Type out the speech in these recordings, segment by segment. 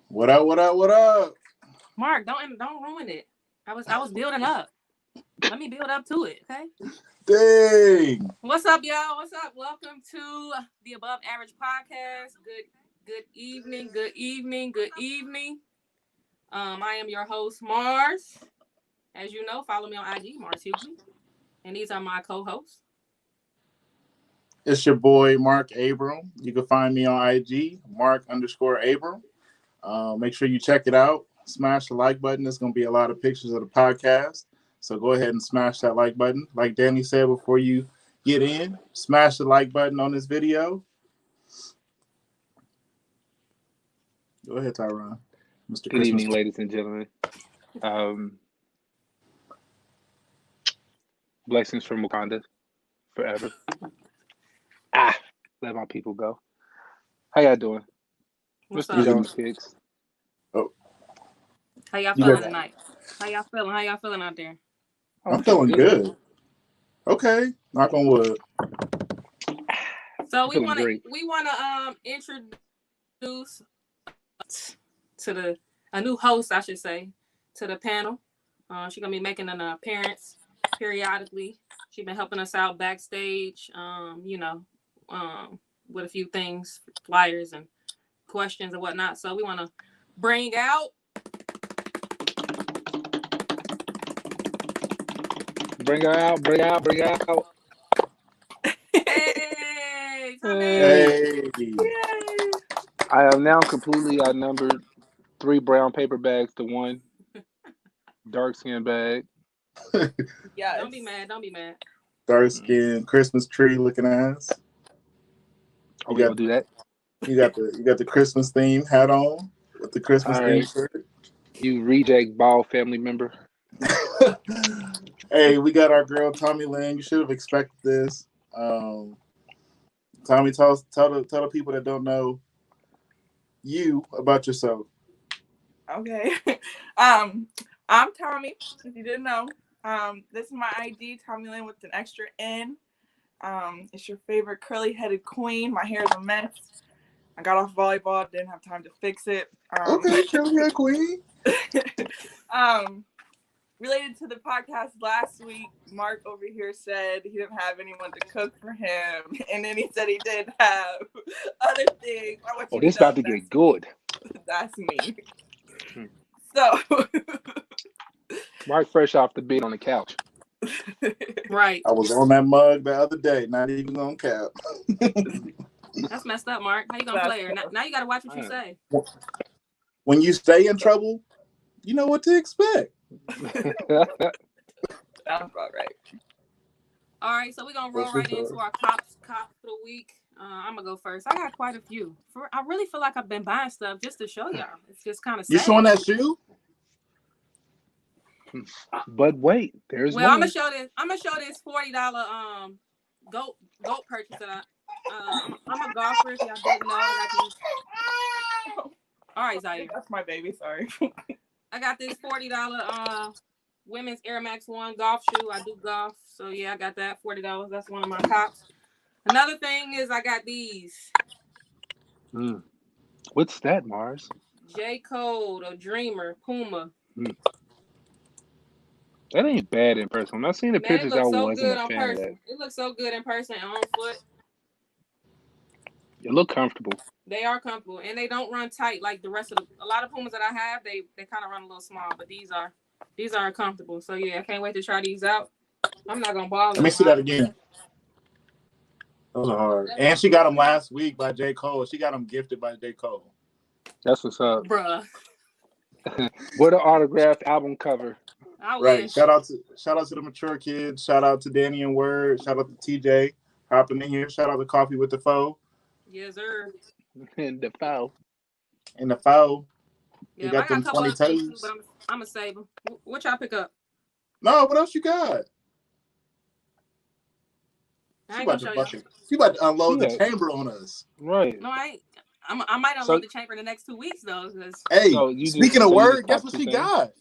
What up? What up? What up? Mark, don't ruin it. I was building up. Let me build up to it, okay? Dang. What's up, y'all? What's up? Welcome to the Above Average Podcast. Good evening. Good evening. Good evening. I am your host, Mars. As you know, follow me on IG, Mars Hughley. And these are my co-hosts. It's your boy Mark Abram. You can find me on IG, Mark_Abram. Make sure you check it out. Smash the like button. There's going to be a lot of pictures of the podcast. So go ahead and smash that like button. Like Danny said before you get in, smash the like button on this video. Go ahead, Tyron. Mr. Good Christmas. Evening, ladies and gentlemen. Blessings from Wakanda forever. Let my people go. How y'all doing? What's Mr. Jones Kicks. Oh. How y'all feeling tonight? How y'all feeling out there? I'm feeling good. Okay. Knock on wood. So we want to introduce to a new host, I should say, to the panel. She's gonna be making an appearance periodically. She's been helping us out backstage, with a few things, flyers and questions and whatnot. So we want to bring out. Bring her out. Hey, hey. I am now completely outnumbered. 3 brown paper bags to 1 dark skin bag. Yeah, don't be mad. Dark skin Christmas tree looking ass. We gonna do that. You got the Christmas theme hat on with the Christmas theme shirt. You reject ball family member. Hey, we got our girl Tommy Lynn. You should have expected this. Tommy, tell the people that don't know you about yourself. Okay. I'm Tommy, if you didn't know. This is my ID, Tommy Lynn with an extra N. It's your favorite curly-headed queen. My hair is a mess. I got off volleyball, didn't have time to fix it. Okay, curly-headed queen. Related to the podcast last week, Mark over here said he didn't have anyone to cook for him, and then he said he did have other things. This about to get good. That's me. So, Mark fresh off the bed on the couch. Right. I was on that mug the other day, not even on cap. That's messed up, Mark. How you gonna play her? Now you gotta watch what you say. When you stay in trouble, you know what to expect. Sounds about right. All right, so we're gonna roll right into our cops for the week. I'm gonna go first. I got quite a few. I really feel like I've been buying stuff just to show y'all. It's just kind of sad. You showing that shoe? But wait, there's one. I'm gonna show this $40 goat purchase that I'm a golfer. If y'all didn't know, I got these. All right, Zaire. That's my baby. Sorry. I got this $40 women's Air Max 1 golf shoe. I do golf, so yeah, I got that $40. That's one of my cops. Another thing is I got these. What's that, Mars? J. Cole, a Dreamer, Puma. That ain't bad in person. When I seen the pictures, I wasn't a fan of that. It looks so good in person and on foot. They look comfortable. They are comfortable, and they don't run tight like the rest of a lot of Pumas that I have. They kind of run a little small, but these are comfortable. So yeah, I can't wait to try these out. I'm not gonna bother. Let me see that again. Those are hard. And she got them last week by J. Cole. She got them gifted by J. Cole. That's what's up, bruh. What an autographed album cover. I right. Wish. Shout out to the mature kids. Shout out to Danny and Word. Shout out to TJ hopping in here. Shout out to Coffee with the Foe. Yes, sir. And the foe. Yeah, you got them 20 toes. But I'm gonna save them. What y'all pick up? No, what else you got? She about to unload the chamber on us. Right. No, I ain't. I might unload the chamber in the next 2 weeks though. Hey, speaking of Word, guess what she got?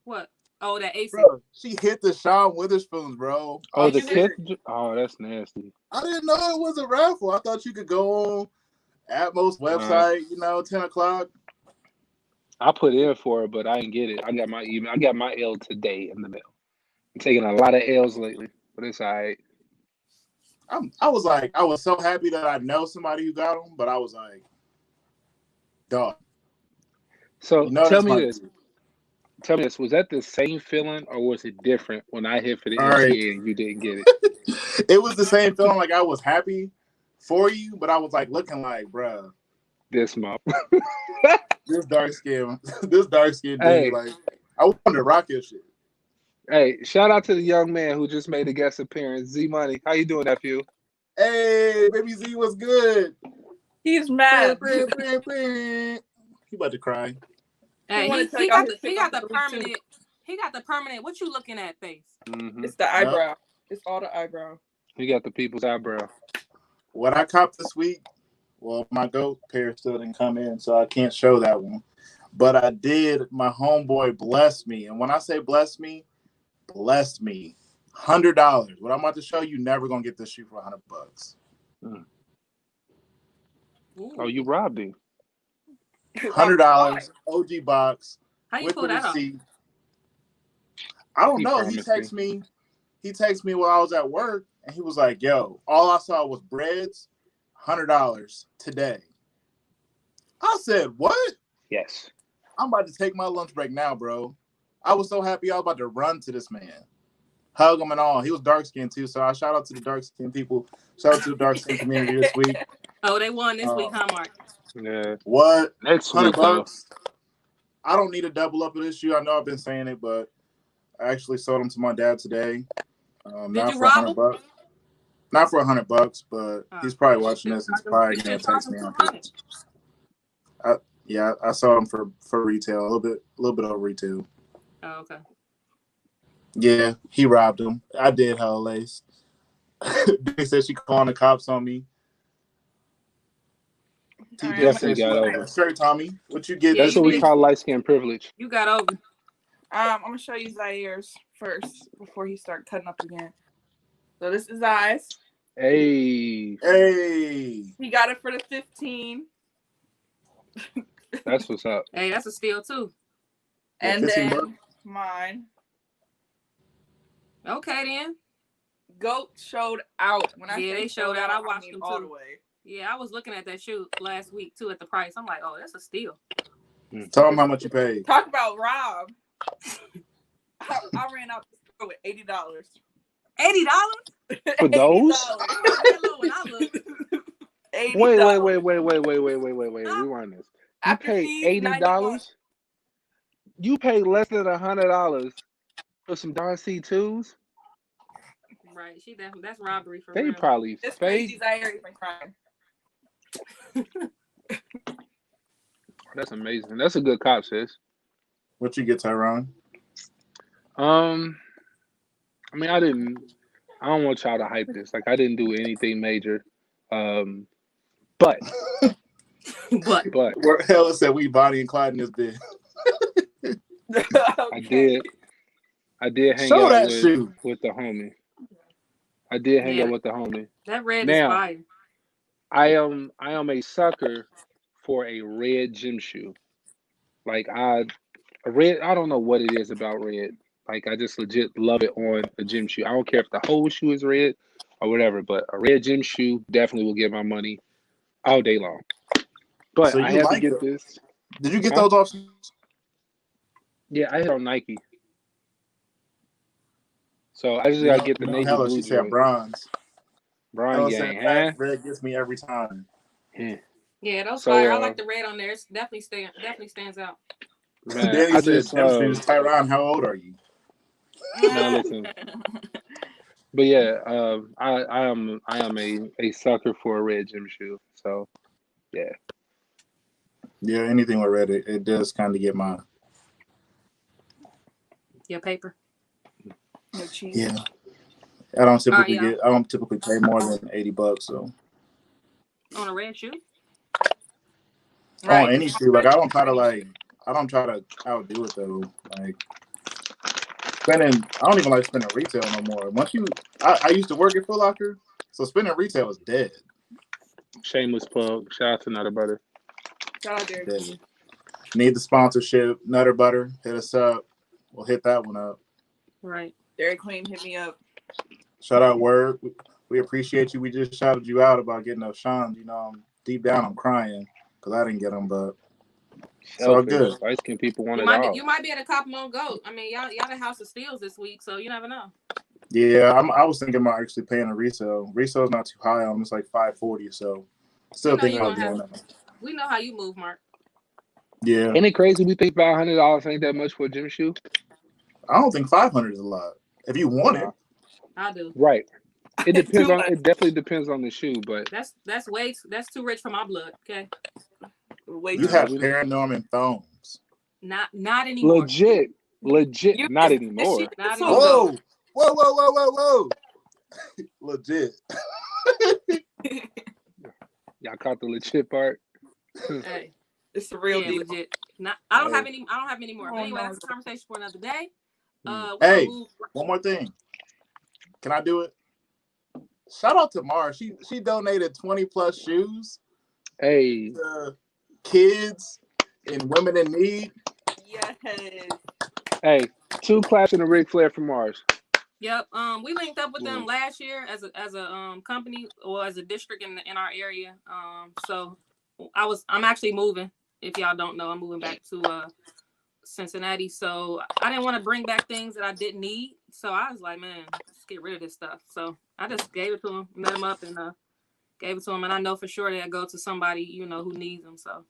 What? Oh, that AC. Bro, she hit the Sean Witherspoons, bro. Oh, the kiss? Oh, that's nasty. I didn't know it was a raffle. I thought you could go on Atmos website, 10 o'clock. I put in for it, but I didn't get it. I got my email. I got my L today in the mail. I'm taking a lot of L's lately, but it's all right. I was so happy that I know somebody who got them, but I was like, dog, So you know tell that's me my this. dude. Tell me this. Was that the same feeling or was it different when I hit for the All right. NCAA and you didn't get it? It was the same feeling. Like I was happy for you, but I was like looking like, bruh, This month. this dark skin dude. Hey, Like I wanted to rock your shit. hey, shout out to the young man who just made a guest appearance. Z Money. How you doing, nephew? Hey, baby Z, what's good? He's mad. He about to cry. Hey, wanna he check got out the his he got pickup the for the week, too. permanent. He got the permanent. What you looking at face? Mm-hmm. It's the eyebrow. It's all the eyebrow. He got the people's eyebrow. What I copped this week, well, my GOAT pair still didn't come in, so I can't show that one. But I did. My homeboy blessed me, and when I say blessed me, $100. What I'm about to show you, never gonna get this shoe for $100. Mm. Ooh. Oh, you robbed him. $100 OG box How you with pull the that off? receipt. I don't He know. He promised texted me. He texted me while I was at work, and he was like, "Yo, all I saw was breads, $100 today." I said, "What?" Yes. I'm about to take my lunch break now, bro. I was so happy I was about to run to this man, hug him and all. He was dark skinned too, so I shout out to the dark skinned people. Shout out to the dark skinned community this week. Oh, they won this week, huh, Mark? Yeah. What? Next $100 week, though. I don't need a double up of this shoe. I know I've been saying it, but I actually sold them to my dad today. Did Not you for rob him? $100. Not for $100, but he's probably watching this and he's probably You gonna should charge text him me on 200. it. Yeah, I saw him for retail, a little bit over retail. Oh, okay. Yeah, he robbed him. I did hella lace. They said she calling the cops on me. All right, TJ Definitely said she got looking over. at straight, Tommy. What you get Yeah, That's this what we week? call light skin privilege. You got over. I'm gonna show you Zaire's first before he start cutting up again. So this is Zai's. Hey, Hey, He got it for the 15. that's what's up. Hey, that's a steal too. yeah, And 15 then bucks. mine. Okay then. GOAT showed out. When I Yeah, say they showed out. I watched mean them all too. the way. Yeah, I was looking at that shoe last week too at the price. I'm like, oh, that's a steal. Tell him how much you paid. Talk about Rob. I ran out the store with $80. $80? For those? That low when I look. $80. Wait. Rewind this. You After paid fees, $91. $80? You paid less than $100 for some Don C2s? Right, she definitely that's robbery for They real. probably It's fake. crazy. Zaire even crying. That's amazing. That's a good cop, sis. What you get, Tyron? I mean, I don't want y'all to hype this. Like, I didn't do anything major. But But Where the hell is that we Bonnie and Clyde in this bed? Okay. I did hang Show out that shoe. with the homie. I did hang Yeah. out with the homie. that red Now, is fire. I am a sucker for a red gym shoe. Like a red, I don't know what it is about red. Like I just legit love it on a gym shoe. I don't care if the whole shoe is red or whatever, but a red gym shoe definitely will get my money all day long. But So I you had to like get it? this. Did you get Huh? those off? Yeah, I hit on Nike. So I just gotta get the navy Hella, blue she said joint. bronze. Brian Hella gang, said huh? red gets me every time. Yeah. Yeah, those So, fire. I like the red on there. It's definitely stands out. Man, Danny I said, just "Gym shoes." Tyron, how old are you? man, listen. But yeah, I am a sucker for a red gym shoe. So yeah. Yeah, anything with red, it does kind of get my Your paper. No cheese. yeah. I don't typically yeah. pay more than $80. So On a red shoe? Right. on any shoe, like I don't try to outdo it though. Like spending, I don't even like spending retail no more. I used to work at Foot Locker, so spending retail is dead. Shameless plug. Shout out to Nutter Butter. Shout out there. Dead. Need the sponsorship, Nutter Butter, hit us up. We'll hit that one up. Right. Dairy Queen, hit me up. Shout out Word. We appreciate you. We just shouted you out about getting those Sean. You know, deep down I'm crying because I didn't get them, but it's all Selfish. good. Light skinned people want You it might be, all. you might be at a cop on goat. I mean, y'all the House of Steels this week, so you never know. Yeah, I was thinking about actually paying a resale. Resale's not too high on. It's like $540, so still thinking about doing that. We know how you move, Mark. Yeah. Ain't it crazy we think $500 ain't that much for a gym shoe? I don't think 500 is a lot. If you want it. I do. Right. It depends Too on. much. It definitely depends on the shoe, but That's too rich for my blood. Okay. You have Paranorman foams. Not anymore. legit, You not guys- anymore. she- Not Whoa. Whoa. Legit. Y'all caught the legit part. Hey, It's the real yeah, deal. legit. I don't have Hey. any more. Oh, But anyway, no. that's a conversation for another day. Mm. We're Hey, gonna move. one more thing. Can I do it? Shout out to Mara. She donated 20 plus shoes Hey, to kids and women in need. Yes. hey, 2 claps and a Ric Flair from Mars. Yep. We linked up with them last year as a company or as a district in our area. So I'm actually moving. If y'all don't know, I'm moving back to Cincinnati. So I didn't want to bring back things that I didn't need. So I was like, man, let's get rid of this stuff. So I just gave it to him, met him up, and gave it to him. And I know for sure that go to somebody who needs them. So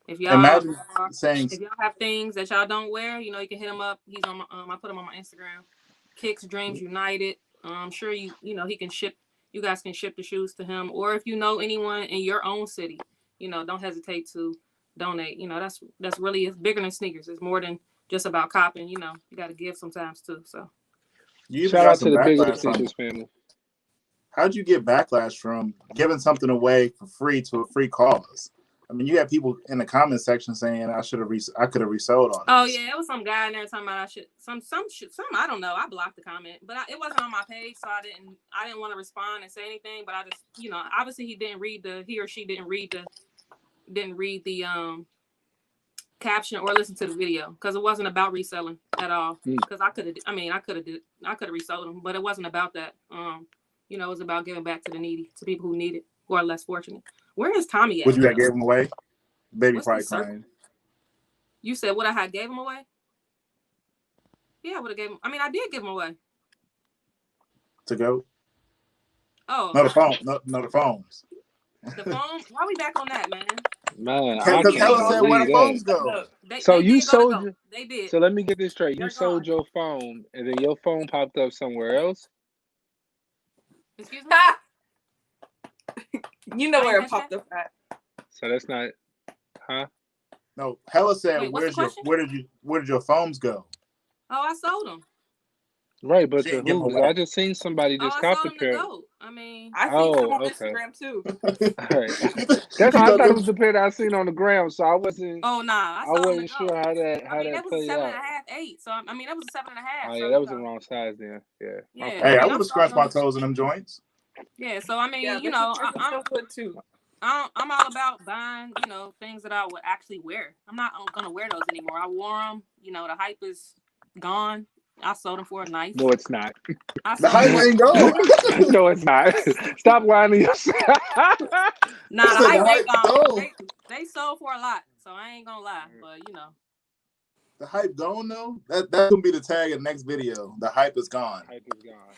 if y'all Imagine saying, if y'all have things that y'all don't wear, you can hit him up. He's on my, I put him on my Instagram. Kicks Dreams United. I'm sure he can ship. You guys can ship the shoes to him, or if you know anyone in your own city, don't hesitate to donate. That's really, it's bigger than sneakers. It's more than just about copping. You got to give sometimes too. So you even Shout got out to some the bigger backlash from. sneakers family. How'd you get backlash from giving something away for free to a free cause? I mean, you had people in the comment section saying I could have resold all this. Oh yeah, it was some guy in there talking about some I don't know. I blocked the comment, but it wasn't on my page, so I didn't want to respond and say anything. But I just obviously he or she didn't read the caption or listen to the video because it wasn't about reselling at all. Because I could have resold them, but it wasn't about that. It was about giving back to the needy, to people who need it, who are less fortunate. Where is Tommy at? Would you have gave him away? Baby What's probably the circle? crying. You said what I had gave him away? Yeah, I would have gave him. I mean, I did give him away. To go? Oh. No, the phone. No, the phones. The phone? Why we back on that, man? Man, I Because can't Helen said where the believe phones that. go. So They you did go to sold go. your, They did. so let me get this straight. They're You sold gone. your phone and then your phone popped up somewhere else? Excuse me? You know I where didn't it popped catch up at. So that's not, huh? No, Hella said, Wait, what's the question? where did your phones go? Oh, I sold them. Right, but She to ain't give who? them 'Cause I away. just seen somebody Oh, just I cop sold the them to pair. go. I mean, I seen some on Okay. Instagram too. All right. You That's why I know, thought it was the pair that I seen on the ground. So I wasn't oh nah, I I sold them to wasn't go. sure how that That was played 7.5, out. 8. So I mean, that was a 7.5. Oh so, yeah, that was the wrong size then. Yeah. Yeah. Okay. hey, I I'm would have scrunched my toes in them joints. Yeah. So I mean, Yeah, I'm still good too. I'm all about buying, things that I would actually wear. I'm not gonna wear those anymore. I wore them. The hype is gone. I sold them for a nice. No, it's not. The hype ain't gone. No, it's not. Stop lying to yourself. Nah, the hype ain't gone. They sold for a lot, so I ain't gonna lie. But The hype gone though. That's gonna be the tag of the next video. The hype is gone. Hype is gone.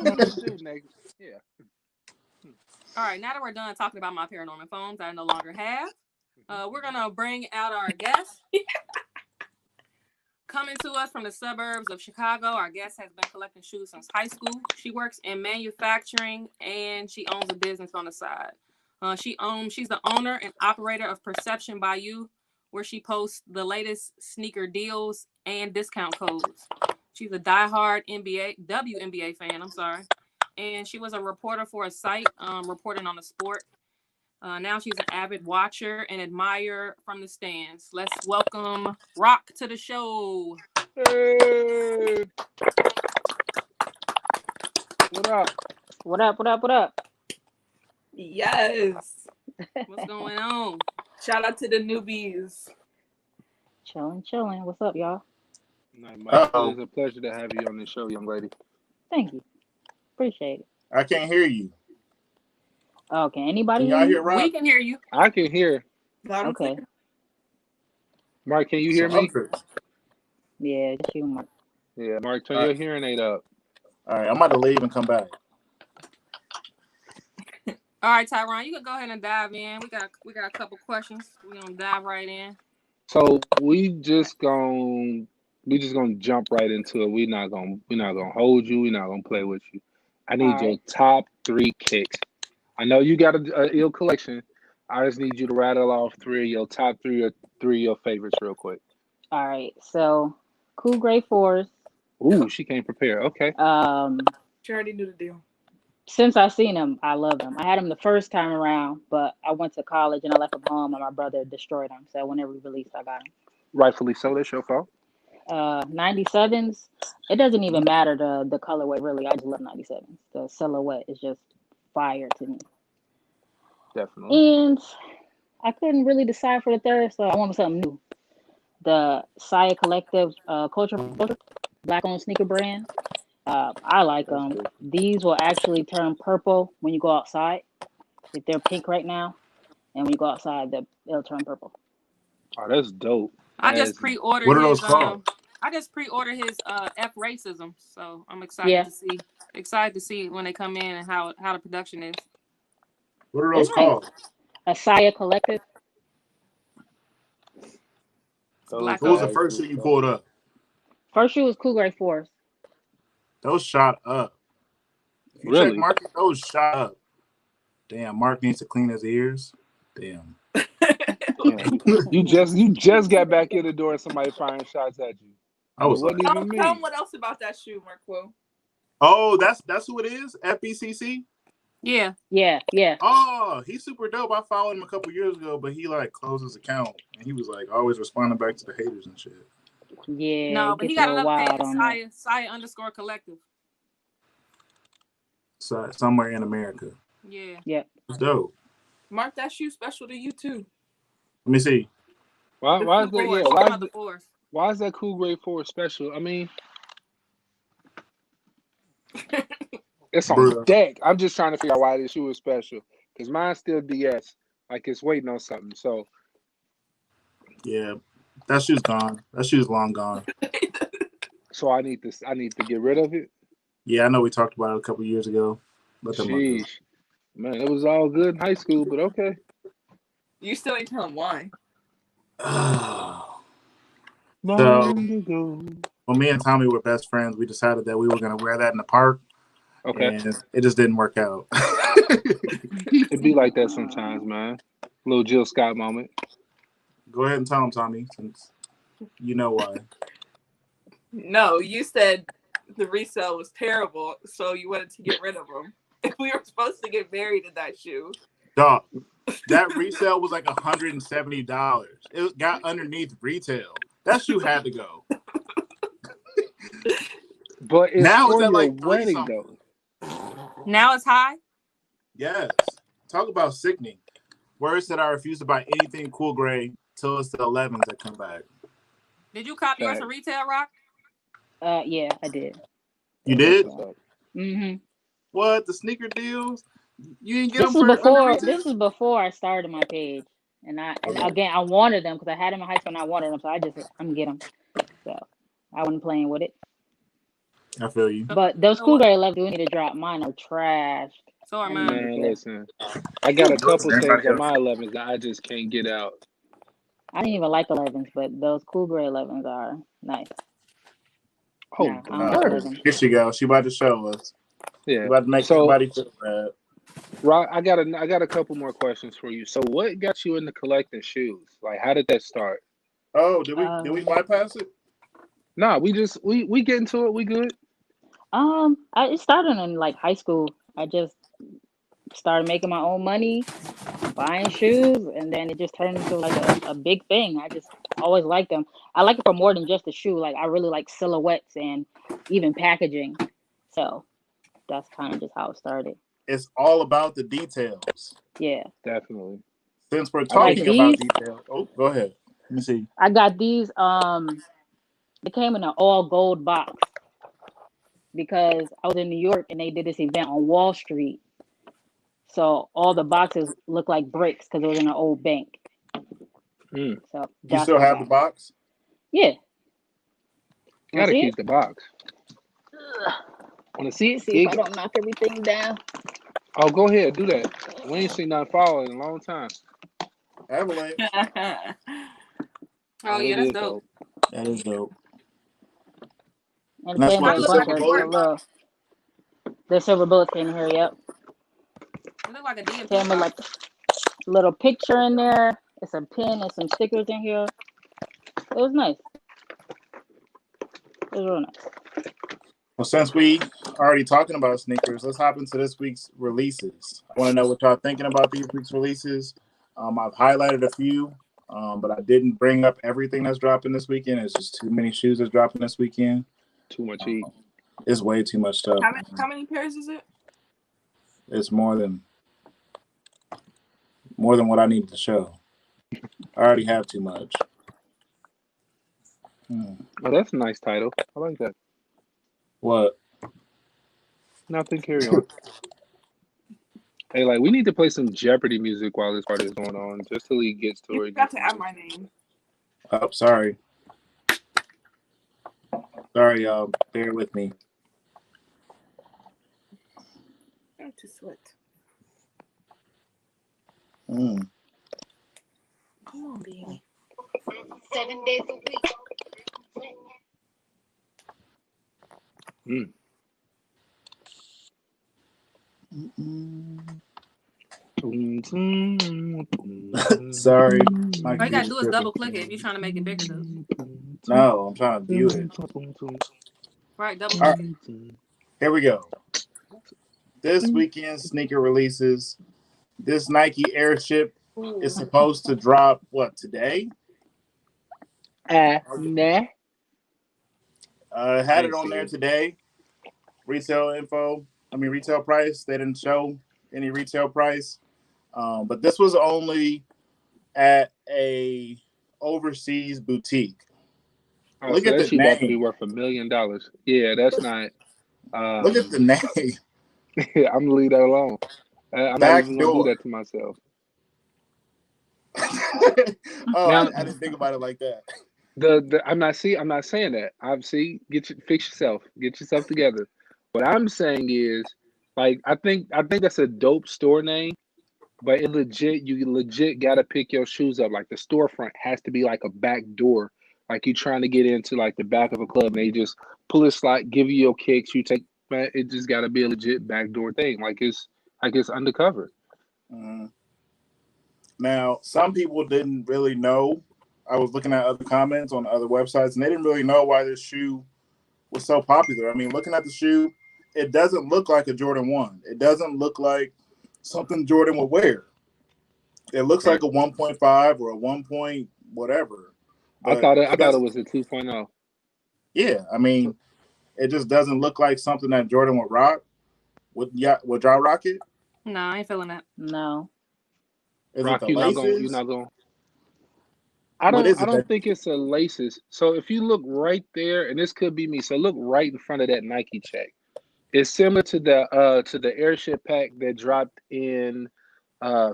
That's what we do next. Yeah. All right, now that we're done talking about my paranormal phones I no longer have, we're gonna bring out our guest. Coming to us from the suburbs of Chicago, our guest has been collecting shoes since high school. She works in manufacturing and she owns a business on the side. She's the owner and operator of Perception by You, where she posts the latest sneaker deals and discount codes. She's a diehard WNBA fan. And she was a reporter for a site reporting on the sport. Now she's an avid watcher and admirer from the stands. Let's welcome Rock to the show. Hey. What up? What up? Yes. What's going on? Shout out to the newbies. Chilling. What's up, y'all? No, Mike, it Oh, is a pleasure to have you on the show, young lady. Thank you. Appreciate it. I can't hear you. Oh, can anybody Can hear y'all me? hear We Rock? can hear you. I can hear. Loud and clear. Okay. Mark, can you So hear me? Yeah, just you, Mark. Yeah, Mark, turn All your right, hearing aid up. all right. I'm about to leave and come back. All right, Tyron, you can go ahead and dive in. We got a couple questions. We're gonna dive right in. So we just gonna jump right into it. We're not gonna hold you. We're not gonna play with you. I All need your right. top three kicks. I know you got a ill collection. I just need you to rattle off three of your top three or three of your favorites real quick. All right. So, Cool Gray Force. Ooh, she came prepared. Okay. She already knew the deal. Since I seen him, I love him. I had him the first time around, but I went to college and I left him home, and my brother destroyed him. So when it re-released, I got him. Rightfully so. That's your fault. 97s. It doesn't even matter the colorway really. I just love 97s. The silhouette is just fire to me. Definitely. And I couldn't really decide for the third, so I wanted something new. The Saya Collective Culture Black owned sneaker brand. I like That's them. good. These will actually turn purple when you go outside. If they're pink right now, and when you go outside, they'll turn purple. Oh, that's dope. I just As pre-ordered What are his those called? F racism. So I'm Yeah, excited to see when they come in and how the production is. What are it's those nice. called? A Saya Collective. It's those black What was the owned. guys first do shoe you so. pulled up? First shoe was Cool Gray Force. Those shot up. If you check Really? Mark, those shot up. Damn, Mark needs to clean his ears. Damn. Yeah. You just got back in the door and somebody firing shots at you. I And it was wasn't like, even Tell me. him what else about that shoe, Marquo. oh, that's who it is? FBCC? Yeah. Yeah. Oh, he's super dope. I followed him a couple years ago, but he like closed his account and he was like always responding back to the haters and shit. Yeah, No, it but he gets a got little another page, wild on there. Saya underscore collective. So somewhere in America. Yeah. Yep. It's dope. Mark, that shoe special to you too. Let me see. Why The why The is that force. yeah, She's talking about the force. why is that cool grade 4 special? I mean, it's on Bruh. deck. I'm just trying to figure out why this shoe is special. Because mine's still DS. Like it's waiting on something. So Yeah. That shoe's gone. That shoe's long gone. I need to get rid of it. Yeah, I know we talked about it a couple years ago. Let them go. Sheesh. Man, it was all good in high school, but okay. You still ain't telling why. So Long ago. when me and Tommy were best friends, we decided that we were gonna wear that in the park, Okay. and it just didn't work out. It'd be like that sometimes, man. Little Jill Scott moment. Go ahead and tell him, Tommy, since you know why. No, you said the resale was terrible, so you wanted to get rid of them. If we were supposed to get married in that shoe. Dog, that resale was like $170. It got underneath retail. That shoe had to go. But it's Now it's for at your like three wedding, something. though. Now it's high. Yes. Talk about sickening. Words that I refuse to buy anything cool gray till it's the 11s that come back. Did you copy yours Fact. from retail, Rock? Yeah, I did. You That's did? what's up. Mm-hmm. What? The sneaker deals? You didn't get This them was for under before. retail? This was before I started my page, and Okay. again I wanted them because I had them in high school and I wanted them, so I'm gonna get them. So I wasn't playing with it. I feel you. But those So Cool what? Gray 11 do need to drop. Mine are trashed. So are I need mine. new Man, pair. listen. I got a couple things Everybody on else. my 11s that I just can't get out. I didn't even like 11s, but those Cool Gray 11s are nice. Oh, Nah, I don't like Oh, 11s. here she goes. She about to show us. She yeah. about to make So, everybody feel bad. Rock, I got a couple more questions for you. So, what got you into collecting shoes? Like, how did that start? Oh, did we bypass it? Nah, we get into it. We good. It started in like high school. I just started making my own money, buying shoes, and then it just turned into like a big thing. I just always liked them. I like it for more than just the shoe. Like I really like silhouettes and even packaging. So that's kind of just how it started. It's all about the details. Yeah. Definitely. Since we're I Like talking think about these, details, oh, go ahead. Let me see. I got these. They came in an all gold box because I was in New York and they did this event on Wall Street. So all the boxes look like bricks because it was in an old bank. Mm. So You that's still what I have the got. box? Yeah. Want to Gotta see keep it? the box. Ugh. Want to see it? See if I don't knock everything down. Oh, go ahead, do that. We ain't seen nothing fall in a long time. Avalanche. Oh Man, yeah, it that's is dope. dope. That is dope. And And it that's came what Mine with the a look bunch like silver a of bullet. Jordan. the silver bullets came in here. Yep. It look like a DMP Came with like box. a little picture in there. It's a pin and some stickers in here. It was nice. It was real nice. Well, since we already talking about sneakers, let's hop into this week's releases. I want to know what y'all thinking about these week's releases. I've highlighted a few, but I didn't bring up everything that's dropping this weekend. It's just too many shoes that's dropping this weekend. Too much heat. It's way too much stuff. How many pairs is it? It's more than what I need to show. I already have too much. Oh, that's a nice title. I like that. What? Nothing. Carry on. Hey, like we need to play some Jeopardy music while this party is going on, just till he gets to You where he forgot needs to to add be. my name. Oh, sorry. Sorry, y'all. Bear with me. I'm too sweat. Mm. Come on, baby. 7 days a week. Mm. Sorry. My All you gotta computer's do is tripping. double click it if you're trying to make it bigger, dude. No, I'm trying to view it. Right, double All click right, it. here we go. This weekend's sneaker releases. This Nike Airship is supposed to drop, what, today? Nah. Had I it ain't on see there it. today. Retail price. They didn't show any retail price. But this was only at a overseas boutique. Oh, Look so at that the shit about to be name. worth $1 million. Yeah, that's not. Look at the Um, name. I'm gonna leave that alone. I'm not even gonna do Backdoor. that to myself. Oh, Now, I didn't think about it like that. I'm not saying that. Fix yourself. Get yourself together. What I'm saying is, like, I think that's a dope store name, but you legit gotta pick your shoes up. Like the storefront has to be like a back door. Like you trying to get into like the back of a club and they just pull a slot, give you your kicks, you take, man, it just gotta be a legit back door thing. Like it's undercover. Mhm. Now, some people didn't really know. I was looking at other comments on other websites, and they didn't really know why this shoe was so popular. I mean, looking at the shoe, it doesn't look like a Jordan 1. It doesn't look like something Jordan would wear. It looks Right. like a 1.5 or a 1 point whatever. I But thought it, I it thought it doesn't, was a 2.0. yeah, I mean, it just doesn't look like something that Jordan would rock. Would y'all rock it? Nah, I ain't feeling that. No. Is it Rock, the you're laces? not going. What is I it don't that think it's the laces. So if you look right there, and this could be me, so look right in front of that Nike check. It's similar to the airship pack that dropped in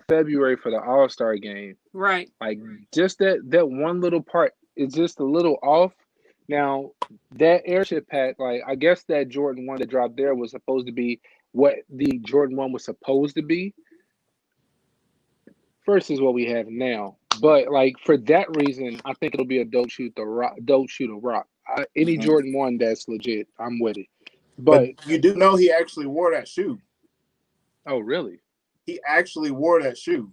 February for the All-Star game. Right. Like just that one little part is just a little off. Now that airship pack, like I guess that Jordan 1 that dropped there was supposed to be what the Jordan 1 was supposed to be versus what we have now. But like for that reason, I think it'll be a dope shoe to rock. Any Mhm. Jordan 1 that's legit, I'm with it. But But you do know he actually wore that shoe. oh really? He actually wore that shoe.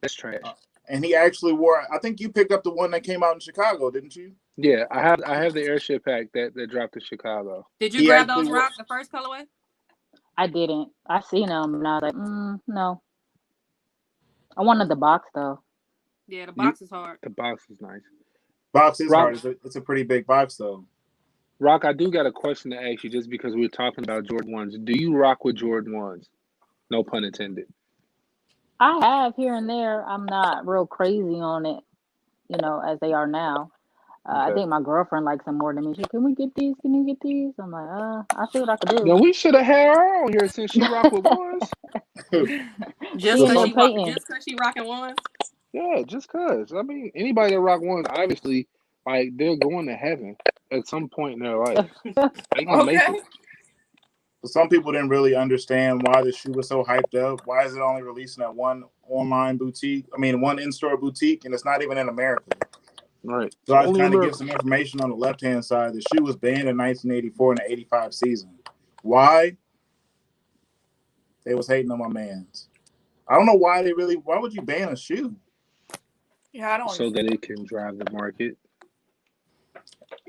That's trash. Uh, and he actually wore, I think you picked up the one that came out in Chicago, didn't you? Yeah, I have the airship pack that dropped in Chicago. Did you He grab actually those wore, rock the first colorway? I didn't. I seen them and I was like, no. I wanted the box though. Yeah, the You box is hard. the box is nice. box is Rock hard. It's a pretty big box, though. Rock, I do got a question to ask you just because we were talking about Jordan ones. Do you rock with Jordan ones? No pun intended. I have here and there. I'm not real crazy on it. as they are now. I Okay. think my girlfriend likes them more than me. She, can we get these? Can you get these? I'm like, I see what I could do. Then we should have had her on here since she rock with ones. Just She So and cause then some, she rock, Peyton. just cause she rocking ones. yeah, just cause. I mean, anybody that rock ones, obviously, like they're going to heaven at some point in their life. They gonna make Okay. it. Some people didn't really understand why the shoe was so hyped up. Why is it only releasing at one online boutique? I mean, one in-store boutique, and it's not even in America. Right. So So I only kind of give America. some information on the left-hand side. The shoe was banned in 1984 in the 85 season. Why? They was hating on my mans. I don't know why they really. Why would you ban a shoe? Yeah, I don't So that understand. it can drive the market.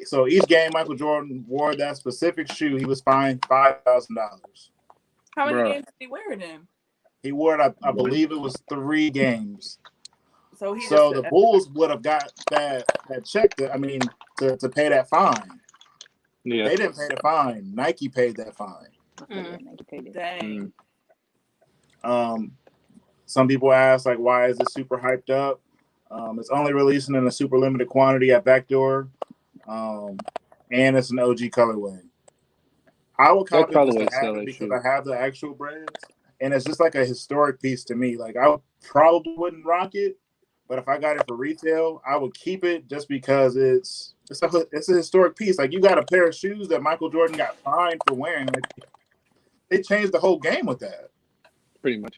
So each game Michael Jordan wore that specific shoe, he was fined $5,000. How many Bruh. games did he wear it in? He wore it. I One. believe it was 3 games. So he just So the Bulls would have got that check. To pay that fine. Yeah. They didn't pay the fine. Nike paid that fine. dang. Um, some people ask like, why is it super hyped up? It's only releasing in a super limited quantity at Backdoor, and it's an OG colorway. I would That cop it just to colorway have sell it that because shoe. I have the actual brands, and it's just like a historic piece to me. Like I probably wouldn't rock it, but if I got it for retail, I would keep it just because it's a historic piece. Like you got a pair of shoes that Michael Jordan got fined for wearing. Like they changed the whole game with that. Pretty much.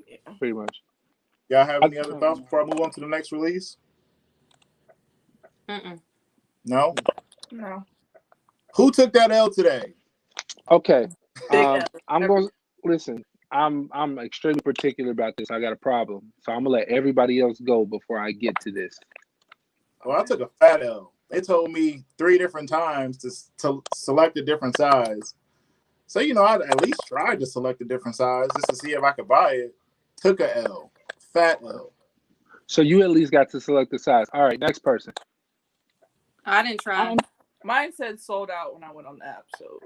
Yeah. Pretty much. Y'all have I, any other thoughts before I move on to the next release? Mm-mm. No. No. Who took that L today? okay. Big L. I'm going to listen. I'm extremely particular about this. I got a problem. So I'm going to let everybody else go before I get to this. Well, I took a fat L. They told me 3 different times to select a different size. So, I at least tried to select a different size just to see if I could buy it. Took a L. Fat L. So you at least got to select the size. All right, next person. I didn't try. Mine said sold out when I went on the app, so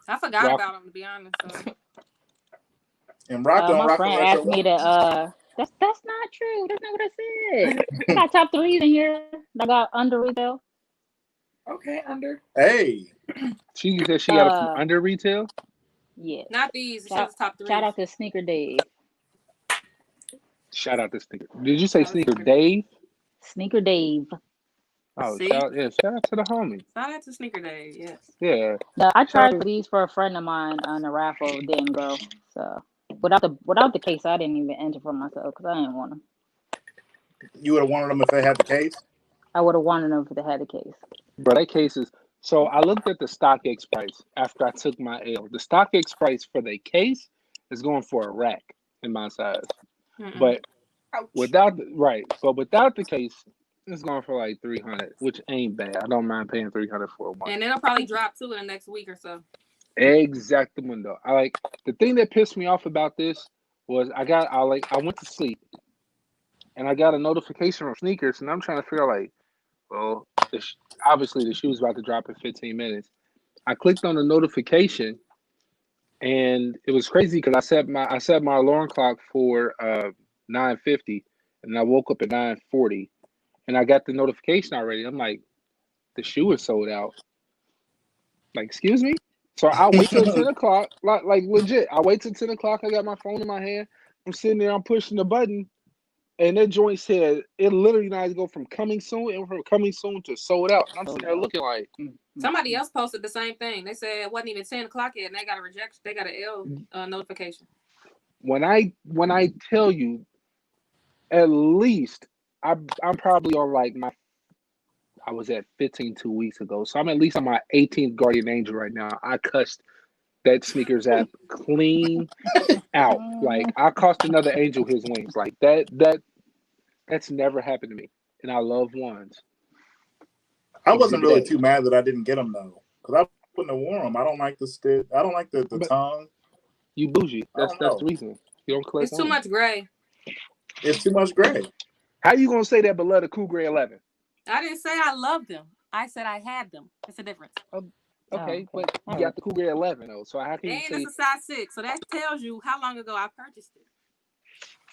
I forgot Rock. about them, to be honest. So. And Rock don't My rock the friend retro asked me ones. to. That's not true. That's not what I said. I got top threes in here. I got under retail. okay, under. Hey. She said she got it from under retail. Yes. Not these. It's Shout, just top 3. shout out to Sneaker Dave. Shout out to Sneaker. Did you say Shout out to Sneaker Sneaker Dave? Sneaker Dave. Oh, See? shout out to the homie. Shout out to Sneaker Day. Yes. Yeah. No, I Shout tried out these for a friend of mine on the raffle. Didn't go. So without the case, I didn't even enter for myself because I didn't want them. You would have wanted them if they had the case? I would have wanted them if they had the case. Bro, that case is. So I looked at the StockX price after I took my L. The StockX price for the case is going for a rack in my size. Mm-mm. But Ouch. without the case, it's going for like 300, which ain't bad. I don't mind paying 300 for one. And it'll probably drop too in the next week or so. Exactamundo. The thing that pissed me off about this was I went to sleep and I got a notification from Sneakers and I'm trying to figure out well, obviously the shoe's about to drop in 15 minutes. I clicked on the notification and it was crazy because I set my alarm clock for 9:50 and I woke up at 9:40 and I got the notification already. I'm like, the shoe is sold out. Like, excuse me? So I wait till 10 o'clock, like legit. I wait till 10 o'clock. I got my phone in my hand. I'm sitting there, I'm pushing the button, and that joint said it literally now go from coming soon and from coming soon to sold out. And I'm sitting there looking like Somebody else posted the same thing. They said it wasn't even 10 o'clock yet, and they got a rejection. They got an L notification. when I tell you, at least I'm probably on I was at 15 2 weeks ago, so I'm at least on my 18th Guardian Angel right now. I cussed that Sneakers app clean out. Like I cost another angel his wings. Like that's never happened to me. And I love ones. I wasn't really Exhibit too mad that I didn't get them though, because I wouldn't have worn them. I don't like the stick. I don't like the But tongue. you bougie. I don't That's know. the reason. You don't collect It's too ones. much gray. It's too much gray. How you gonna say that but love the Cool Gray 11? I didn't say I loved them. I said I had them. It's a difference. Okay, but you All got right. the Cool Gray 11 though. So how can you And say? it's a size 6, so that tells you how long ago I purchased it.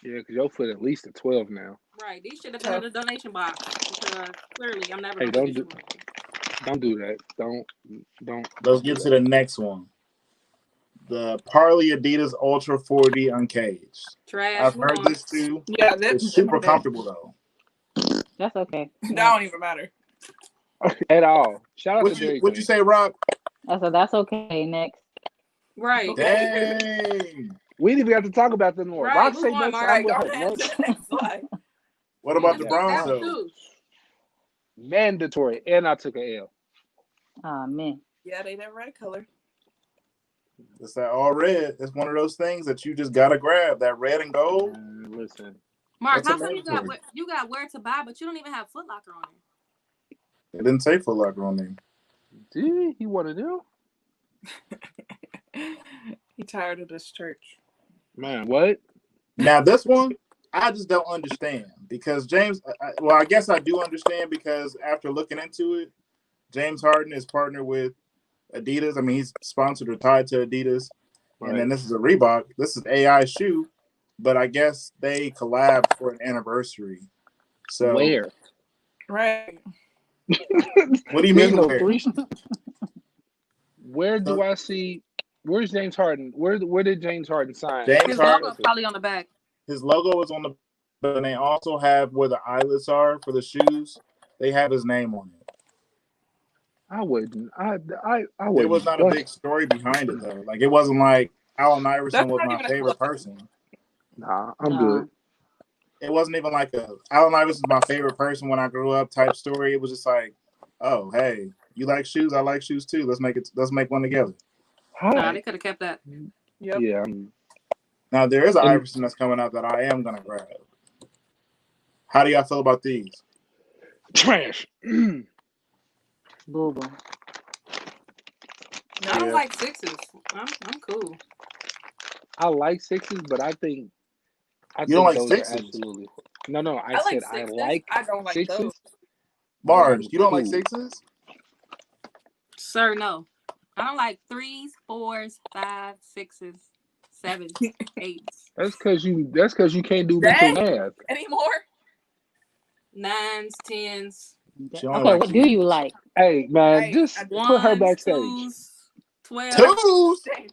Yeah, because your foot at least a 12 now. Right. These should have been in the donation box because clearly I'm never Hey, gonna get don't do that. Don't Let's do get to that. the next one. The Parley Adidas Ultra 4D Uncaged. trash. I've Move heard on. this too. Yeah, they're It's super bad. comfortable though. That's okay. That don't even matter. At all. Shout out to Would you Dairy would you Queen. say, Rock? I said that's okay. Next. Right. Okay. Dang. We didn't even have to talk about them more. Right. Rock Move say on, next, Mark. I'm Right, with go her. ahead to the next slide. What about I the took Browns that one though? too. Mandatory. And I took an L. Oh man. Yeah, they that red color. It's that all red. It's one of those things that you just gotta grab. That red and gold. Listen. Mark, That's a how come mandatory. you got where to buy, but you don't even have Foot Locker on it? It didn't say Foot Locker on there. Did he want to do? He tired of this church. Man, what? Now this one, I just don't understand because James. Well, I guess I do understand because after looking into it, James Harden is partnered with Adidas. I mean, he's sponsored or tied to Adidas, Right. and then this is a Reebok. This is AI shoe, but I guess they collabed for an anniversary. So Where? Right. what do you There's mean? no Where? three. Where do I see? Where's James Harden? Where did James Harden sign? James His Harden. logo probably on the back. His logo is on the, but they also have where the eyelets are for the shoes. They have his name on it. I wouldn't. I There wouldn't. was not a big story behind it though. Like it wasn't like Allen Iverson That's was not my even a favorite collectible. person. Nah, I'm No. good. It wasn't even like a Allen Iverson's my favorite person when I grew up type story. It was just like, oh hey, you like shoes, I like shoes too. Let's make one together. Nah, they could have kept that. Yep. Yeah. Now there is an And- Iverson that's coming out that I am gonna grab. How do y'all feel about these? Trash. Boo boo. I don't Yeah. like sixes. I'm cool. I like sixes, but I think You don't like those sixes? are absolutely. No. I I said like I sixes. like I don't like sixes. those. Mars, you don't like Cool. sixes? Sir, no. I don't like 3s, 4s, 5s, 6s, 7s, 8s, That's because you can't do Dang. mental math. Anymore? 9s, 10s, She only Okay, likes what do you like? Hey man, Right. just I put her 1s, backstage. 2s, 12s. twos. Dang.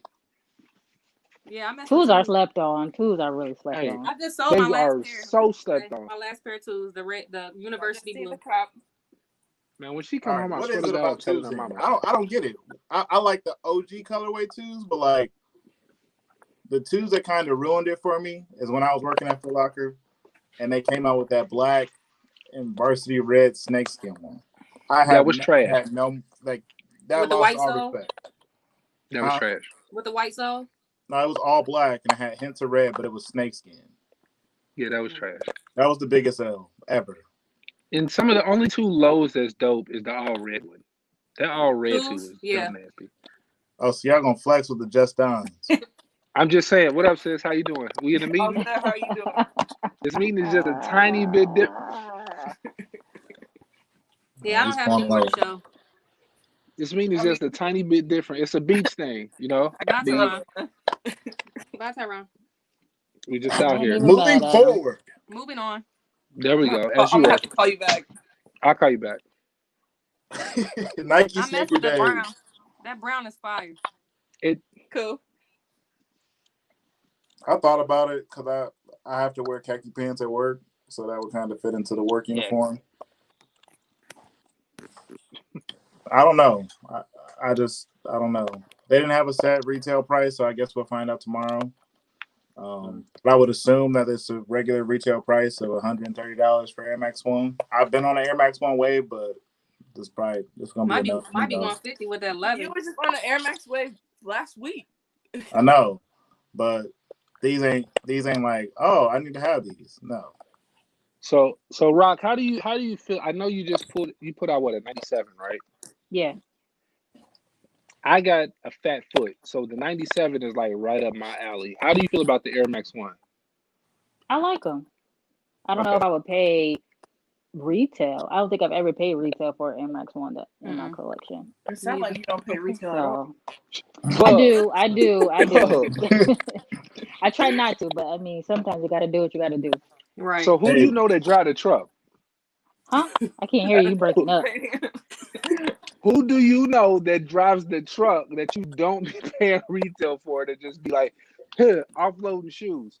Yeah, I messed Twos with are 2s. slept on. Twos are really slept Hey. on. I just sold They my last are pair. so slept on. My last pair of 2s, the I university just see blue. the cup. Man, when she All come right, home, I what swear is to it God, I'm about telling twos? her Then? mama. I don't get it. I like the OG colorway twos, but like the twos that kind of ruined it for me is when I was working at Foot Locker, and they came out with that black and varsity red snakeskin one. That was trash. Had no like that With the lost white all sole? respect. That was Huh? trash. With the white sole? No, it was all black and it had hints of red, but it was snakeskin. Yeah, that was trash. That was the biggest L ever. And some of the only two lows that's dope is the all red one. That all red too Twos? is Yeah. dumb nasty. Oh, so y'all gonna flex with the Just Dons. I'm just saying. What up, sis? How you doing? We in the Oh, meeting? Steph, how you doing? This meeting is just a tiny bit different. Yeah, I don't have anywhere to show. This meeting is just a tiny bit different. It's a beach thing, you know. Bye, The- Tyrone. Bye, Tyrone. we just out Ain't here. even Moving mad at 'em. forward. Moving on. There we go. I'm As you gonna are. have to call you back. I'll call you back. Nike I messed sneaker with the days. brown. That brown is fire. Cool. I thought about it because I have to wear khaki pants at work, so that would kind of fit into the work uniform. I don't know. I don't know. They didn't have a set retail price, so I guess we'll find out tomorrow. But I would assume that it's a regular retail price of $130 for Air Max One. I've been on an Air Max One wave, but it's gonna Might be be enough. might be 150 with that leather. You were just on the Air Max wave last week. I know, but these ain't like, oh, I need to have these. No. So Rock, how do you feel? I know you put out what, a 97, right? Yeah. I got a fat foot, so the 97 is like right up my alley. How do you feel about the Air Max One? I like them. I don't know if I would pay retail. I don't think I've ever paid retail for an Air Max One that in my collection. It sounds like you don't pay retail at all. So I do. I try not to, but I mean, sometimes you got to do what you got to do. Right. So who do you know that drive the truck? Huh? I can't hear you. You breaking up. Who do you know that drives the truck that you don't be paying retail for to just be like, here, offloading shoes?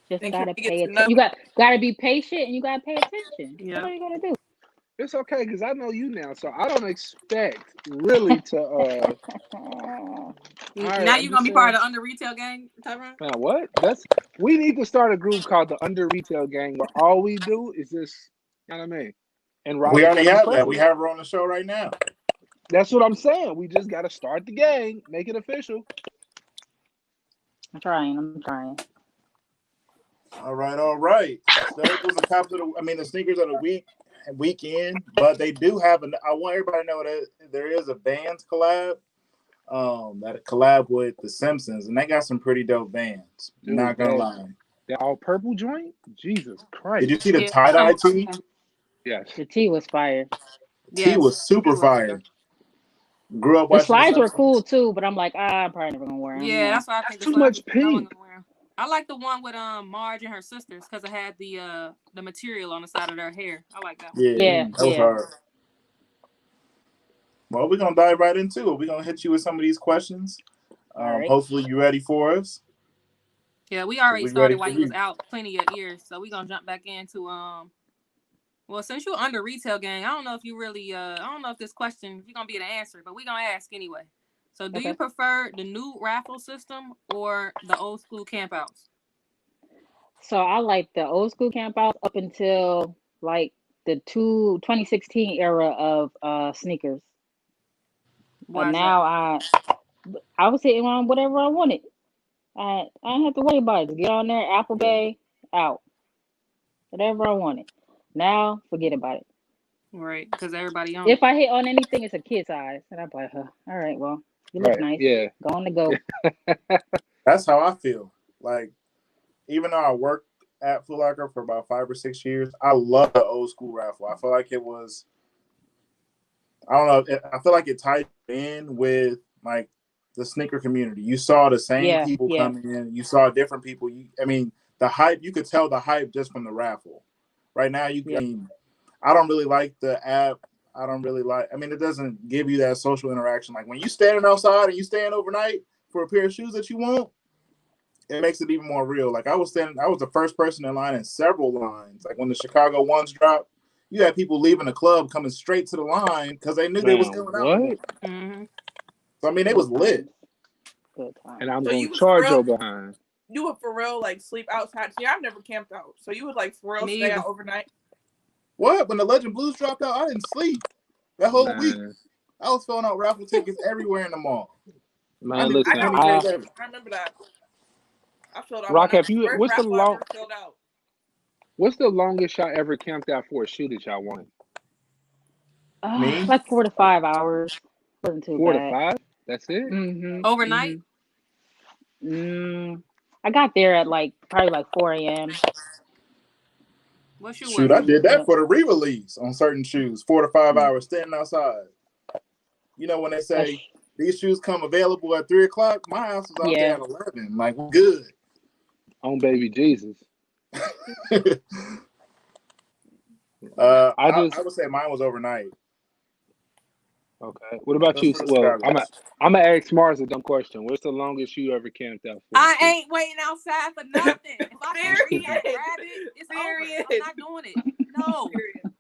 Just And can gotta we get pay to know? attention. You gotta be patient and you gotta pay attention. That's Yeah. all you gotta do. It's okay because I know you now, so I don't expect really to. All right, Now I'm you're gonna just be part saying. of the under retail gang, Tyron? Now what? We need to start a group called the Under Retail Gang, where all we do is just, you know what I mean, and rob We already stores and have that. We president. have her on the show right now. That's what I'm saying. We just got to start the gang, make it official. I'm trying. All right, all right. So those was the sneakers of the weekend. But they do have I want everybody to know that there is a Vans collab. That collab with the Simpsons, and they got some pretty dope Vans. Dude, Not gonna lie. that all purple joint. Jesus Did you Christ. see the Yeah. tie-dye tee? Yes. The tee was fire. Tee was super fire. Grew up The watching the slides were Simpsons. cool too, but I'm like, I'm probably never gonna wear them. Yeah, that's why I think That's the too slides much was- no one pink. gonna wear 'em. I like the one with Marge and her sisters because it had the material on the side of their hair. I like that one. Yeah, That was hard. Well, we're gonna dive right into it. We're gonna hit you with some of these questions. right. Hopefully you ready for us. Yeah, we already We started ready while for you was you. out plenty of years, so we gonna jump back into Well, since you're under retail gang, I don't know if you really I don't know if this question if you're gonna be able to answer, but we're gonna ask anyway. So, do you prefer the new raffle system or the old school campouts? So I like the old school camp out up until like the 2016 era of sneakers. Why And is that? now I was hitting on whatever I wanted. I didn't have to worry about it. Just get on there, Apple Pay, out. Whatever I wanted. Now forget about it. Right, because everybody on If it. I hit on anything, it's a kid size. And I'm like, all right, well, you look Right. nice. Yeah. Go on the go. That's how I feel. Like, even though I worked at Foot Locker for about 5 or 6 years, I love the old school raffle. I feel like it was, I don't know, I feel like it tied in with like the sneaker community. You saw the same people coming in. You saw different people. The hype, you could tell the hype just from the raffle. Right now, I don't really like the app. It doesn't give you that social interaction. Like when you standing outside and you staying overnight for a pair of shoes that you want, it makes it even more real. Like I was the first person in line in several lines. Like when the Chicago ones dropped, you had people leaving the club coming straight to the line because they knew they was going out. What? Mm-hmm. So it was lit. Good time. And I'm So going you to was charge real- your behind. You would for real like sleep outside. See, I've never camped out. So you would like for real Me stay either. out overnight. What? When the Legend Blues dropped out, I didn't sleep that whole week. Man. I was filling out raffle tickets everywhere in the mall. Man, listen, I remember that. I filled out Rock, one have you? first What's the raffle I ever filled out. What's the longest y'all ever camped out for a shoe that y'all wanted? Me? Like 4 to 5 hours. Wasn't too 4 to bad. 5? That's it? Mm-hmm. Overnight? I got there at probably 4 a.m. What shoe Shoot, was I it? did that for the re-release on certain shoes. 4 to 5 hours standing outside. You know when they say these shoes come available at 3 o'clock, my house was out there at 11. Like, we're good. On baby Jesus. I would say mine was overnight. Okay. What about you? Well, I'm gonna ask Mars a dumb question. What's the longest you ever camped out for? I ain't waiting outside for nothing. If I can't reach and grab it, it's over. I'm not doing it. No.